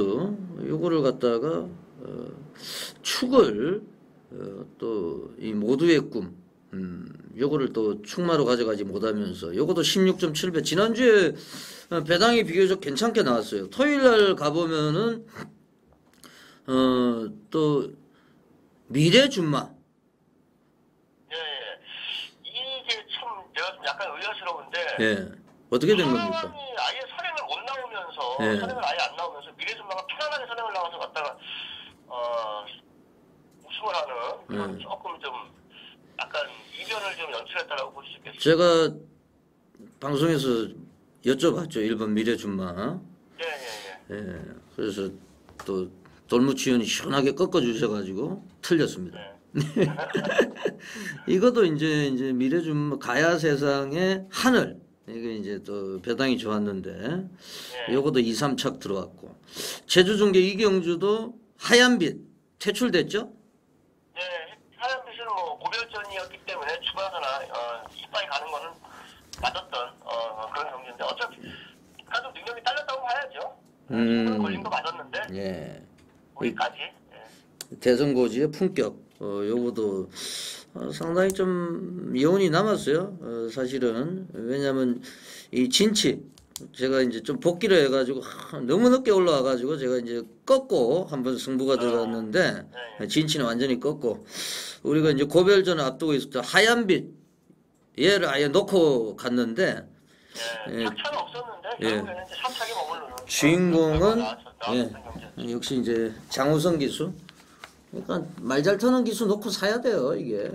요거를 갖다가 축을 또 이 모두의 꿈 요거를 또 축마로 가져가지 못하면서 요것도 16.7배 지난주에 배당이 비교적 괜찮게 나왔어요. 토요일 날 가보면은 또 미래 준마. 예. 이게 참 제가 좀 약간 의아스러운데. 예. 어떻게 된 겁니까? 상황이 아예 선행을 못 나오면서 예. 선행을 아예 안 나오면서 미래 준마가 편안하게 선행을 나와서 갔다가 우승을 하는 조금 좀 약간 이변을 좀 연출했다라고 볼 수 있겠습니다. 제가 방송에서 여쭤봤죠. 1번 미래 준마. 예. 그래서 또 돌무치원이 시원하게 꺾어주셔가지고 틀렸습니다. 이것도 이제 미래 준마 가야 세상의 하늘. 이게 이제 또 배당이 좋았는데 요것도 2, 3착 들어왔고 제주중계 이경주도 하얀빛 퇴출됐죠? 네, 하얀빛은 뭐 고별전이었기 때문에 추가하거나 이빨이 가는 거는 맞았던 그런 경기인데 어차피 그래도 능력이 딸렸다고 봐야죠. 걸린 거 맞았는데 예. 거기까지. 대선고지의 품격 요거도 상당히 좀 여운이 남았어요. 사실은 왜냐하면 이 진치 제가 이제 좀 복귀를 해가지고 너무 늦게 올라와가지고 제가 이제 꺾고 한번 승부가 들어갔는데 진치는 완전히 꺾고 우리가 이제 고별전을 앞두고 있을 때 하얀빛 얘를 아예 놓고 갔는데 착차는 없었는데 결국에는 이제 3착에 머무르는 주인공은 역시 이제 장우성 기수. 그러니까 말 잘 터는 기수 놓고 사야 돼요. 이게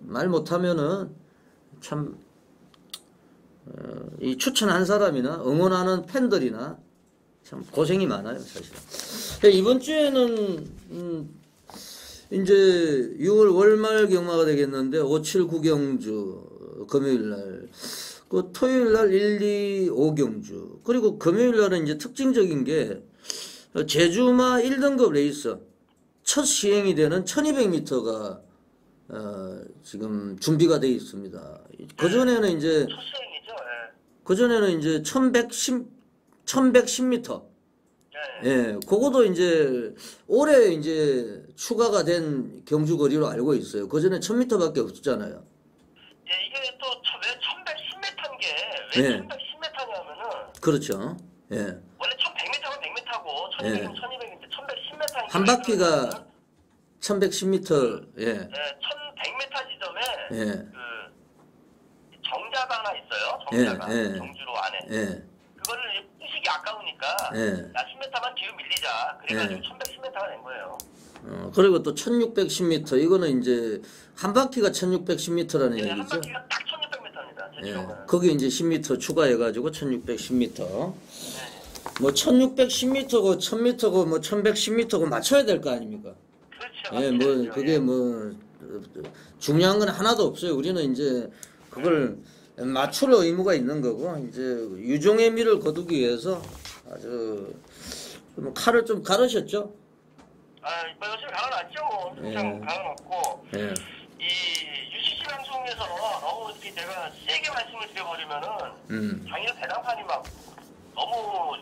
말 못하면은 참 이 추천한 사람이나 응원하는 팬들이나 참 고생이 많아요, 사실. 이번 주에는 이제 6월 월말 경마가 되겠는데 5, 7, 9경주 금요일 날, 그 토요일 날 1, 2, 5경주, 그리고 금요일 날은 이제 특징적인 게 제주마 1등급 레이스 첫 시행이 되는 1200m가 지금 준비가 되어 있습니다. 그전에는 이제 그전에는 이제 1110m. 예, 그거도 이제 올해 이제 추가가 된 경주 거리로 알고 있어요. 그전에 1000m밖에 없었잖아요. 예, 이게 또 왜 1110m인 게 왜 1110m냐면은 그렇죠. 예. 원래 1100m가 100m고 1200은 1200인데 1110m인 한 바퀴가 1110m. 예. 1100m 지점에 예. 그 정자가 하나 있어요. 정자가 경주로 안에. 그거를 부수기 아까우니까 야 10m만 뒤로 밀리자. 그래가지고 1110m가 된 거예요. 그리고 또 1610m 이거는 이제 한 바퀴가 1610m라는 얘기죠. 한 바퀴가 딱 1600m입니다. 거기 이제 10m 추가해가지고 1610m. 뭐 1610m고 1000m고 뭐 1110m고 맞춰야 될 거 아닙니까? 그렇죠. 예, 뭐 그게 뭐 중요한 건 하나도 없어요. 우리는 이제 그걸 맞출 의무가 있는 거고 이제 유종의 미를 거두기 위해서 아주 뭐 칼을 좀 가르셨죠? 뭐 열심히 갈아놨죠. 뭐 항상 갈아놨고 이 UCC 방송에서 너무 이렇게 제가 세게 말씀을 드려버리면은 당연히 배당판이 막 너무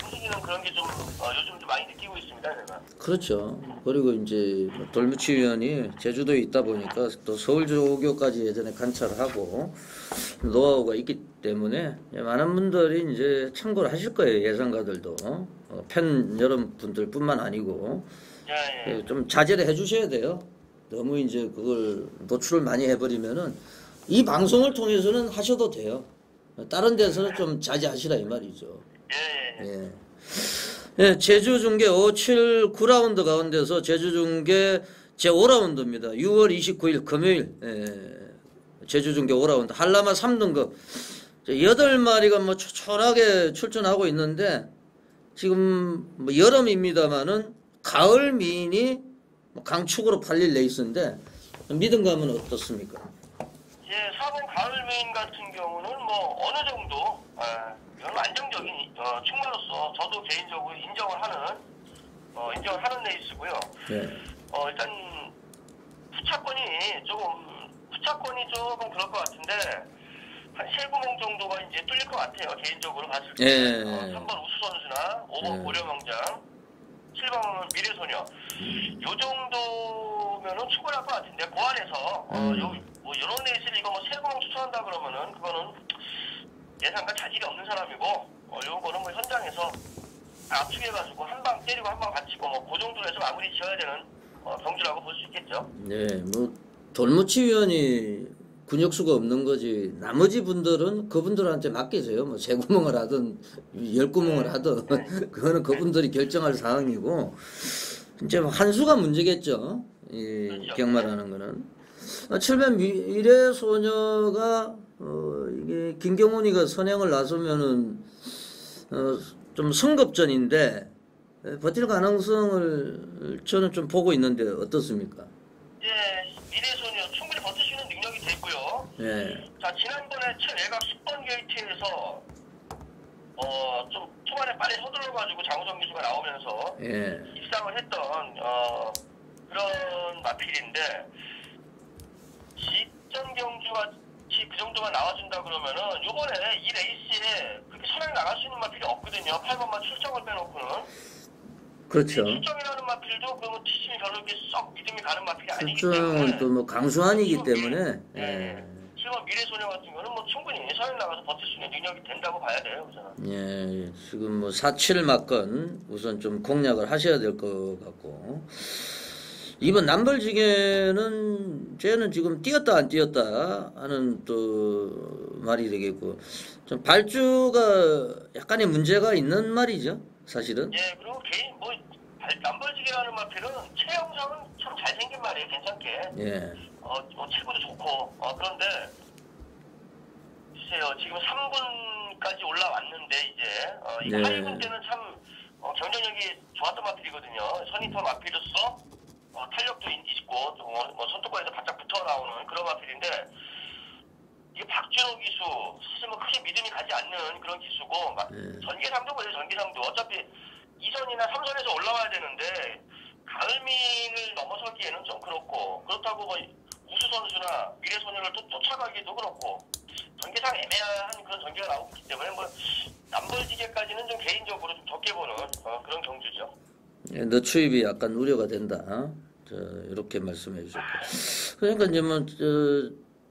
움직이는 그런 게 좀 요즘 좀 많이 느끼고 있습니다, 제가. 그렇죠. 그리고 이제 돌무치 위원이 제주도에 있다 보니까 또 서울조교까지 예전에 관찰하고 노하우가 있기 때문에 많은 분들이 이제 참고를 하실 거예요. 예상가들도 팬 여러분들뿐만 아니고 좀 자제를 해주셔야 돼요. 너무 이제 그걸 노출을 많이 해버리면은 이 방송을 통해서는 하셔도 돼요. 다른 데서는 좀 자제하시라 이 말이죠. 예, 제주중계 5, 7, 9라운드 가운데서 제주중계 제5라운드입니다. 6월 29일 금요일 제주중계 5라운드 한라마 3등급 8마리가 뭐 초촐하게 출전하고 있는데 지금 뭐 여름입니다만은 가을 미인이 강축으로 팔릴 레이스인데 믿음감은 어떻습니까? 4번 가을 메인 같은 경우는 뭐 어느 정도 이건 안정적인 충마로서 저도 개인적으로 인정을 하는 레이스고요. 네. 일단 후차권이 조금 그럴 것 같은데 한 3구멍 정도가 이제 뚫릴 것 같아요. 개인적으로 봤을 때. 예. 3번 우수 선수나 5번 예. 고려명장, 7번 미래소녀. 요 정도면은 충분할 것 같은데 그 안에서 이런 레이스를 이거 뭐 3구멍 추천한다 그러면은 그거는 예상과 자질이 없는 사람이고 요거는 뭐 현장에서 압축해가지고 한 방 때리고 한 방 받치고 뭐 그 정도로 해서 마무리 지어야 되는 경주라고 볼 수 있겠죠. 네, 뭐 돌무치 위원이 근육수가 없는 거지. 나머지 분들은 그분들한테 맡기세요. 뭐 3구멍을 하든 10구멍을 하든 그거는 그분들이 결정할 사항이고 이제 한 수가 문제겠죠. 이 그렇죠. 경마라는 거는. 7번 미래소녀가 이게 김경훈이가 선행을 나서면은 좀 승급전인데 버틸 가능성을 저는 좀 보고 있는데 어떻습니까? 미래소녀 충분히 버틸 수 있는 능력이 되고요. 예. 자, 지난번에 최외곽 10번 게이트에서 좀 초반에 빨리 서둘러가지고 장우정 기수가 나오면서 예. 입상을 했던 그런 마필인데 직전 경주가 그 정도만 나와준다 그러면은 요번에 이 레이스에 그렇게 선행 나갈 수 있는 마필이 없거든요. 8번만 출정을 빼놓고는. 그렇죠. 출정이라는 마필도 그뭐 뒷심이 별로 이렇게 썩 믿음이 가는 마필이 아니기 출정은 때문에. 또 뭐 강수환이기 때문에. 예. 실버 미래소녀 같은 경우는 뭐 충분히 선행 나가서 버틸 수 있는 능력이 된다고 봐야 돼요, 저는. 예, 지금 뭐 4-7 맞건 우선 좀 공략을 하셔야 될 것 같고. 이번 남벌지게는 쟤는 지금 뛰었다 안 뛰었다 하는 또 말이 되겠고 좀 발주가 약간의 문제가 있는 말이죠, 사실은. 예, 그리고 개인 뭐 남벌지게라는 마필은 체형상은 참 잘생긴 말이에요, 괜찮게. 예. 체구도 좋고 그런데 글쎄요, 지금 3군까지 올라왔는데 이제 네. 8군 때는 참 경쟁력이 좋았던 마필이거든요. 선입견 마필로서 탄력도 있고 뭐 선두권에서 바짝 붙어 나오는 그런 마필인데 이게 박준호 기수 사실 뭐 크게 믿음이 가지 않는 그런 기수고 전계상도 그래요. 전계상도 어차피 2선이나 3선에서 올라와야 되는데 가을민을 넘어서기에는 좀 그렇다고 뭐 우수 선수나 미래소녀를 또 쫓아가기도 그렇고 전개상 애매한 그런 전개가 나오고 있기 때문에 뭐 남벌지게까지는 좀 개인적으로 좀 적게 보는 그런 경주죠. 예, 너 추입이 약간 우려가 된다. 이렇게 말씀해 주셨고. 그러니까 이제 뭐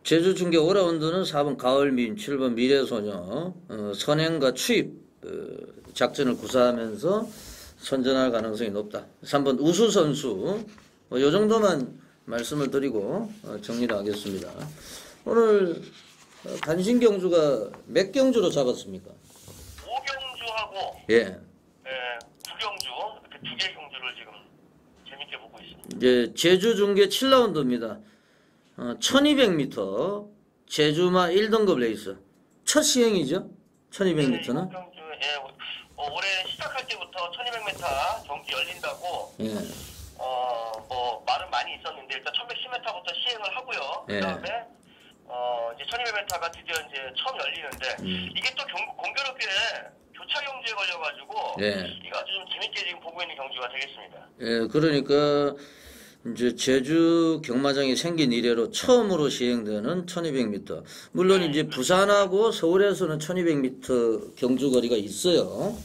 제주 중계 5라운드는 4번 가을민, 7번 미래소녀, 선행과 추입 작전을 구사하면서 선전할 가능성이 높다. 3번 우수 선수, 뭐 요 정도만 말씀을 드리고 정리를 하겠습니다. 오늘 간신 경주가 몇 경주로 잡았습니까? 5경주하고 예. 9경주 이렇게 2개 경주를 지금 재밌게 보고 있습니다. 이제 제주 중계 7라운드입니다. 1200m 제주마 1등급 레이스 첫 시행이죠? 1200m는? 경주에 올해 시작할 때부터 1200m 경기 열린다고 예. 뭐 말은 많이 있었는데 일단 1110m부터 시행을 하고요. 예. 그다음에 이제 1200m가 드디어 이제 처음 열리는데 이게 또 공교롭게 교차 경주에 걸려가지고 예. 이거 아주 좀 재밌게 지금 보고 있는 경주가 되겠습니다. 예, 그러니까 이제 제주 경마장이 생긴 이래로 처음으로 시행되는 1200m. 물론 이제 부산하고 서울에서는 1200m 경주 거리가 있어요.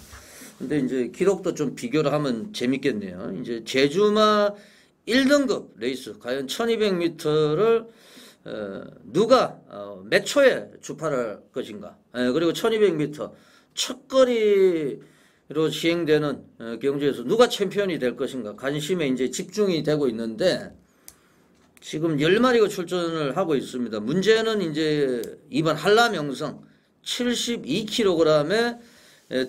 근데 이제 기록도 좀 비교를 하면 재밌겠네요. 이제 제주마 1등급 레이스 과연 1200m를 누가 몇 초에 주파할 것인가. 그리고 1200m 첫 거리로 시행되는 경주에서 누가 챔피언이 될 것인가 관심에 이제 집중이 되고 있는데 지금 10마리가 출전을 하고 있습니다. 문제는 이제 이번 한라명성 72kg의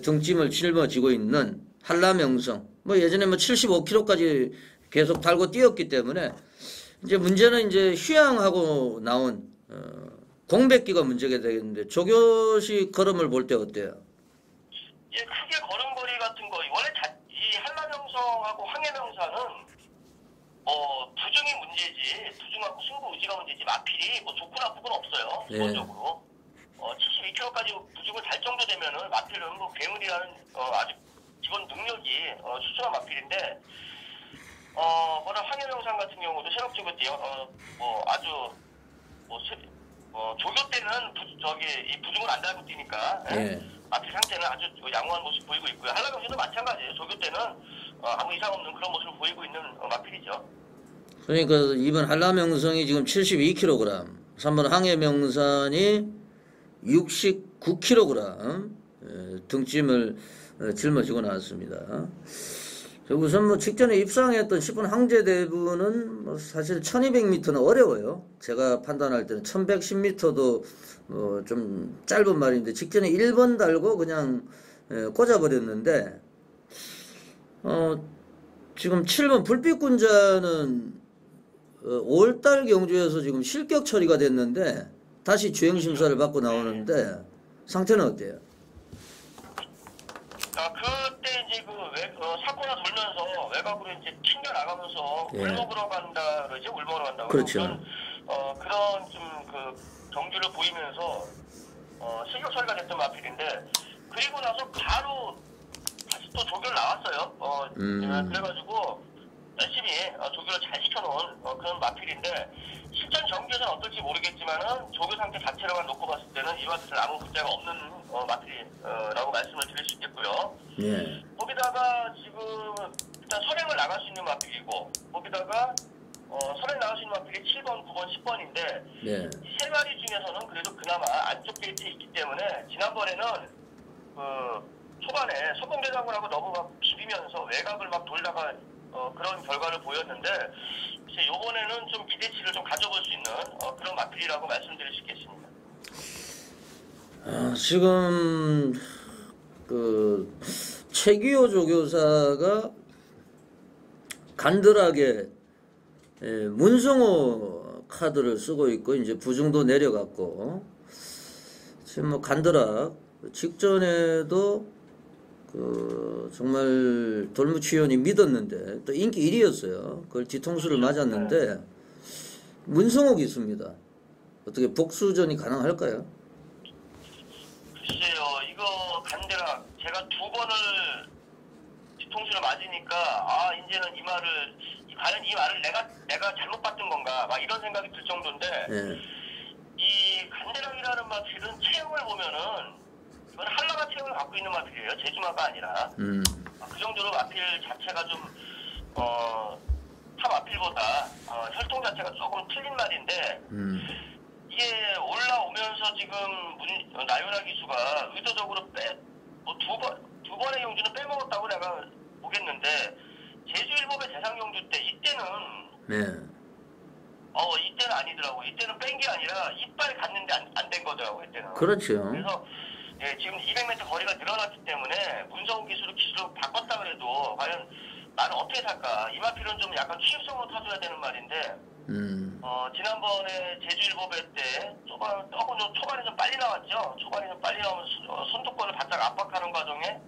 등짐을 짊어지고 있는 한라명성. 뭐 예전에 뭐 75kg까지 계속 달고 뛰었기 때문에 이제 문제는 이제 휴양하고 나온 공백기가 문제가 되겠는데 조교시 걸음을 볼 때 어때요? 예, 크게 걸음걸이 같은 거 원래 이 한라명성하고 황해명사는 부중이 문제지 부중하고 승부 의지가 문제지 마필이 뭐 좋고 나쁘고는 없어요. 기본적으로 72kg까지 부중을 달 정도 되면은 마필은 뭐 괴물이라는 아주 기본 능력이 출중한 마필인데 워낙 황해명산 같은 경우도 체력적으로 아주 조교 때는 이 부중을 안 달고 뛰니까 마필 상태는 아주 양호한 모습 보이고 있고요. 한라명산도 마찬가지예요. 조교 때는 아무 이상 없는 그런 모습을 보이고 있는 마필이죠. 그러니까 이번 한라명성이 지금 72kg, 3번 항해명산이 69kg 등짐을 짊어지고 나왔습니다. 우선 뭐 직전에 입상했던 10번 항제대부는 뭐 사실 1200m는 어려워요. 제가 판단할 때는 1110m도 좀 짧은 말인데 직전에 1번 달고 그냥 꽂아버렸는데 지금 7번 불빛군자는 5월달 경주에서 지금 실격 처리가 됐는데 다시 주행심사를 받고 나오는데 상태는 어때요? 그때 이제 사고가 돌면서 외곽으로 이제 튕겨 나가면서 울먹으러 간다 그러지, 울먹으러 간다고. 그렇죠. 그런 좀 경주를 보이면서 실격 처리가 됐던 마필인데 그리고 나서 바로 다시 또 조교를 나왔어요. 그래가지고 열심히 조교를 잘 시켜놓은 그런 마필인데 실전 경기에서는 어떨지 모르겠지만은 조교 상태 자체로만 놓고 봤을 때는 이 마필은 아무 문제가 없는 마필이라고 말씀을 드릴 수 있겠고요. 예. 거기다가 지금 일단 선행을 나갈 수 있는 마필이고 거기다가 선행 나갈 수 있는 마필이 7번, 9번, 10번인데 예. 이 세 마리 중에서는 그래도 그나마 안쪽 게이트에 있기 때문에 지난번에는 초반에 선봉대장군하고 너무 막 비비면서 외곽을 막 돌다가 그런 결과를 보였는데 이제 이번에는 좀 기대치를 좀 가져볼 수 있는 그런 마필이라고 말씀드릴 수 있겠습니다. 지금 최기호 조교사가 간드락에 문성호 카드를 쓰고 있고 이제 부중도 내려갔고 지금 뭐 간드락 직전에도 정말 돌무치원이 믿었는데 또 인기 1위였어요. 그걸 뒤통수를 맞았는데 문성호 기수입니다. 어떻게 복수전이 가능할까요? 글쎄요, 이거 간드락 제가 2번을 뒤통수를 맞으니까 이제는 과연 이 말을 내가 잘못 봤던 건가 막 이런 생각이 들 정도인데 이 간드락이라는 마필은 체형을 보면은 이건 한라가 체형을 갖고 있는 마필이에요. 제주마가 아니라. 그 정도로 마필 자체가 좀 타 마필보다 혈통 자체가 조금 틀린 말인데 이게 올라오면서 지금 나요나 기수가 의도적으로 두 번의 경주는 빼먹었다고 내가 보겠는데 제주일법의 대상 경주 때 이때는 이때는 아니더라고. 이때는 뺀 게 아니라 이빨 갔는데 안 된 거더라고. 이때는. 그렇죠. 그래서 지금 200m 거리가 늘어났기 때문에 문성훈 기수를 바꿨다 그래도 과연 나는 어떻게 살까? 이 마필은 좀 약간 취입성으로 타줘야 되는 말인데 지난번에 제주일보배 때 초반에 좀 빨리 나왔죠. 초반에 좀 빨리 나오면서 선두권을 바짝 압박하는 과정에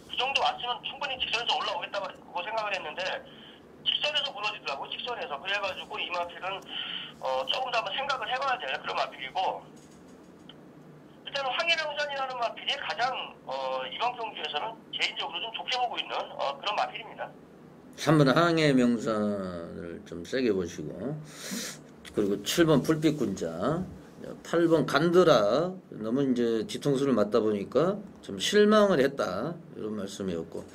그 정도 왔으면 충분히 직선에서 올라오겠다고 생각을 했는데 직선에서 무너지더라고. 직선에서. 그래가지고 이 마필은 조금 더 한번 생각을 해봐야 될 그런 마필이고 일단은 황해명산이라는 마필이 가장 이번 경주에서는 개인적으로 좀 좋게 보고 있는 그런 마필입니다. 3번 항해명산을 좀 세게 보시고 그리고 7번 불빛군자 8번 간드라 너무 이제 뒤통수를 맞다 보니까 좀 실망을 했다 이런 말씀이었고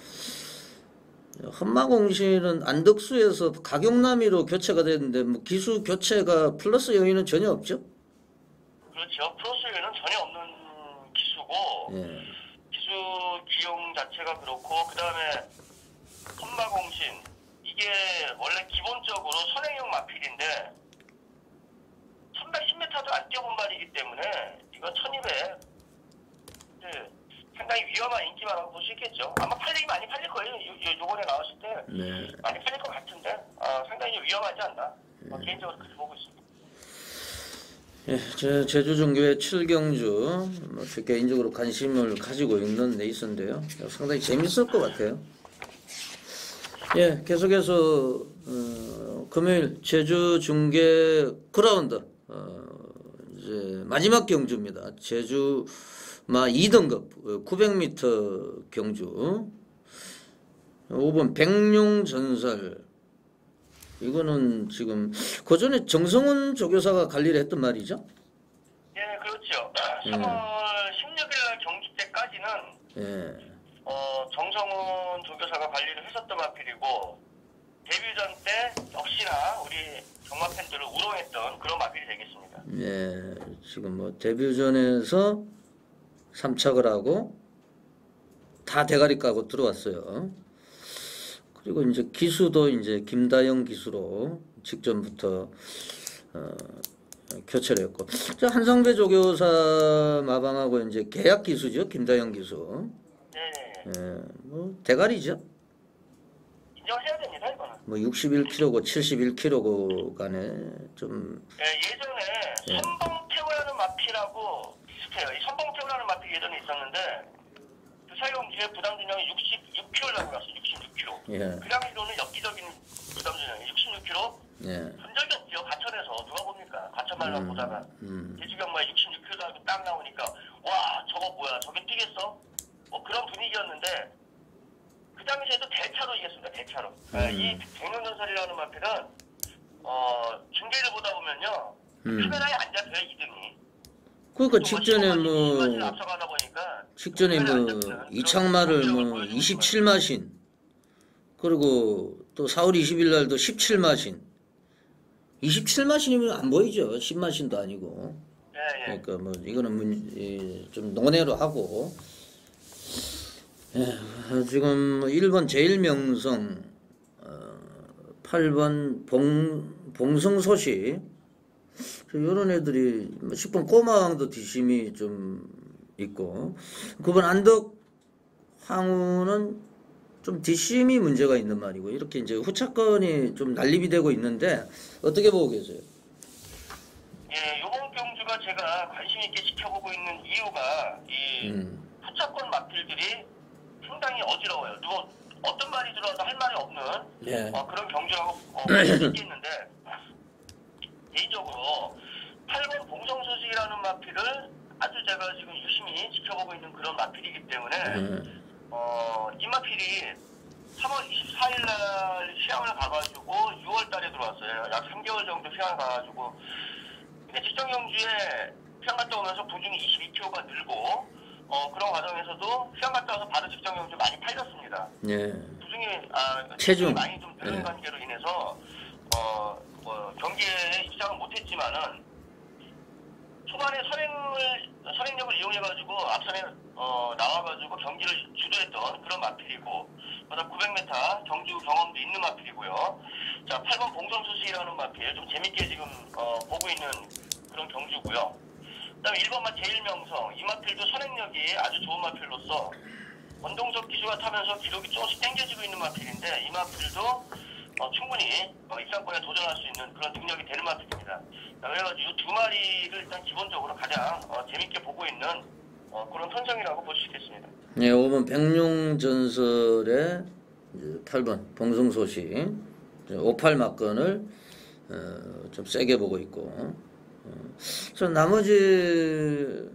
험마공신은 안덕수에서 가경남이로 교체가 됐는데 뭐 기수 교체가 플러스 요인은 전혀 없죠? 그렇죠. 플러스 요인은 전혀 없는 기수고 기수 기용 자체가 그렇고 그 다음에 험마공신 이게 원래 기본적으로 선행형 마필인데 1110m도 안 뛰어본 말이기 때문에 이건 1200 상당히 위험한 인기마라고 볼 수 있겠죠. 아마 팔리기 많이 팔릴 거예요. 요번에 나왔을 때 많이 팔릴 것 같은데 상당히 위험하지 않나 개인적으로 그렇게 보고 있습니다. 제 제주종교의 7경주 뭐 개인적으로 관심을 가지고 있는 레이스인데요. 상당히 재밌을 것 같아요. 계속해서 금요일 제주중계 그라운드 이제 마지막 경주입니다. 제주마 2등급 900m 경주. 5번 백룡전설. 이거는 지금 그 전에 정성훈 조교사가 관리를 했던 말이죠? 예, 그렇죠. 3월 16일 날 경기 때까지는 예. 정성훈 조교사가 관리를 했었던 마필이고 데뷔전 때 역시나 우리 경마 팬들을 우롱했던 그런 마필이 되겠습니다. 예, 지금 뭐 데뷔전에서 3착을 하고 다 대가리 까고 들어왔어요. 그리고 이제 기수도 이제 김다영 기수로 직전부터 교체를 했고, 저 한상배 조교사 마방하고 이제 계약 기수죠, 김다영 기수. 네. 예, 뭐 대가리죠. 인정해야 됩니다, 이거는. 뭐 61kg고 71kg 간에 좀. 예, 예전에 선봉태우라는 마필하고 비슷해요. 이 선봉태우라는 마필 예전에 있었는데 그 사이경주에 부담진영이 66kg를 나고 갔어요. 66kg. 예. 그 당시로는 엽기적인 부담진영이 66kg. 예. 본 적이 없죠. 과천에서 누가 봅니까? 과천말만 보다가 제주경마에 66kg 딱 나오니까 와 저거 뭐야 저게 뛰겠어? 뭐 그런 분위기였는데 그 당시에도 대차로 이겼습니다. 대차로. 이 백룡전설이라는 마필은 중계를 보다 보면요 카메라에 안 잡혀요 2등이. 그러니까 직전에 뭐 앞서가다 보니까 직전에 뭐 이창마를 뭐 27마신, 그리고 또 4월 20일 날도 17마신. 27마신이면 안 보이죠. 10마신도 아니고. 예. 그러니까 뭐 이거는 좀 논외로 하고. 예, 지금 1번 제일명성, 8번 봉성소시, 이런 애들이 10번 꼬마왕도 뒷심이 좀 있고, 9번 안덕 황후는 좀 뒷심이 문제가 있는 말이고, 이렇게 이제 후차권이 좀 난립이 되고 있는데 어떻게 보고 계세요? 예, 요번 경주가 제가 관심 있게 지켜보고 있는 이유가 이 후차권 마필들이 상당히 어지러워요. 어떤 말이 들어와도 할 말이 없는 예. 그런 경주라고 얘기했는데 개인적으로 8번 봉성소식이라는 마필을 아주 제가 지금 유심히 지켜보고 있는 그런 마필이기 때문에 이 마필이 3월 24일 날 시향을 가가지고 6월 달에 들어왔어요. 약 3개월 정도 시향을 가가지고 직전 경주에 시향 갔다 오면서 부중이 22kg가 늘고 그런 과정에서도 시향 갔다 와서 바로 직전 경주 많이 팔렸습니다. 예. 부중이 체중 많이 좀 늘는 관계로 인해서 경기에 입장은 못했지만은 초반에 선행력을 이용해가지고 앞선에 나와가지고 경기를 주도했던 그런 마필이고, 그다음 900m 경주 경험도 있는 마필이고요. 자, 8번 봉선수식이라는 마필 좀 재밌게 지금 보고 있는 그런 경주고요. 그다음에 1번만 제일명성, 이 마필도 선행력이 아주 좋은 마필로서 원동석 기수가 타면서 기록이 조금씩 당겨지고 있는 마필인데 이 마필도 충분히 입상권에 도전할 수 있는 그런 능력이 되는 마필입니다. 그래가지고 이 두 마리를 일단 기본적으로 가장 재밌게 보고 있는 그런 편성이라고 볼 수 있겠습니다. 네, 5번 백룡전설의 8번 봉성소식 58 막건을 좀 세게 보고 있고, 저 나머지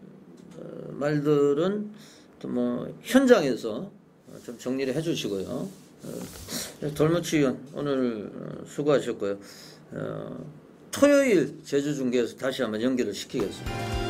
말들은 또 뭐 현장에서 좀 정리를 해주시고요. 돌무치 의원 오늘 수고하셨고요. 토요일 제주 중계에서 다시 한번 연결을 시키겠습니다.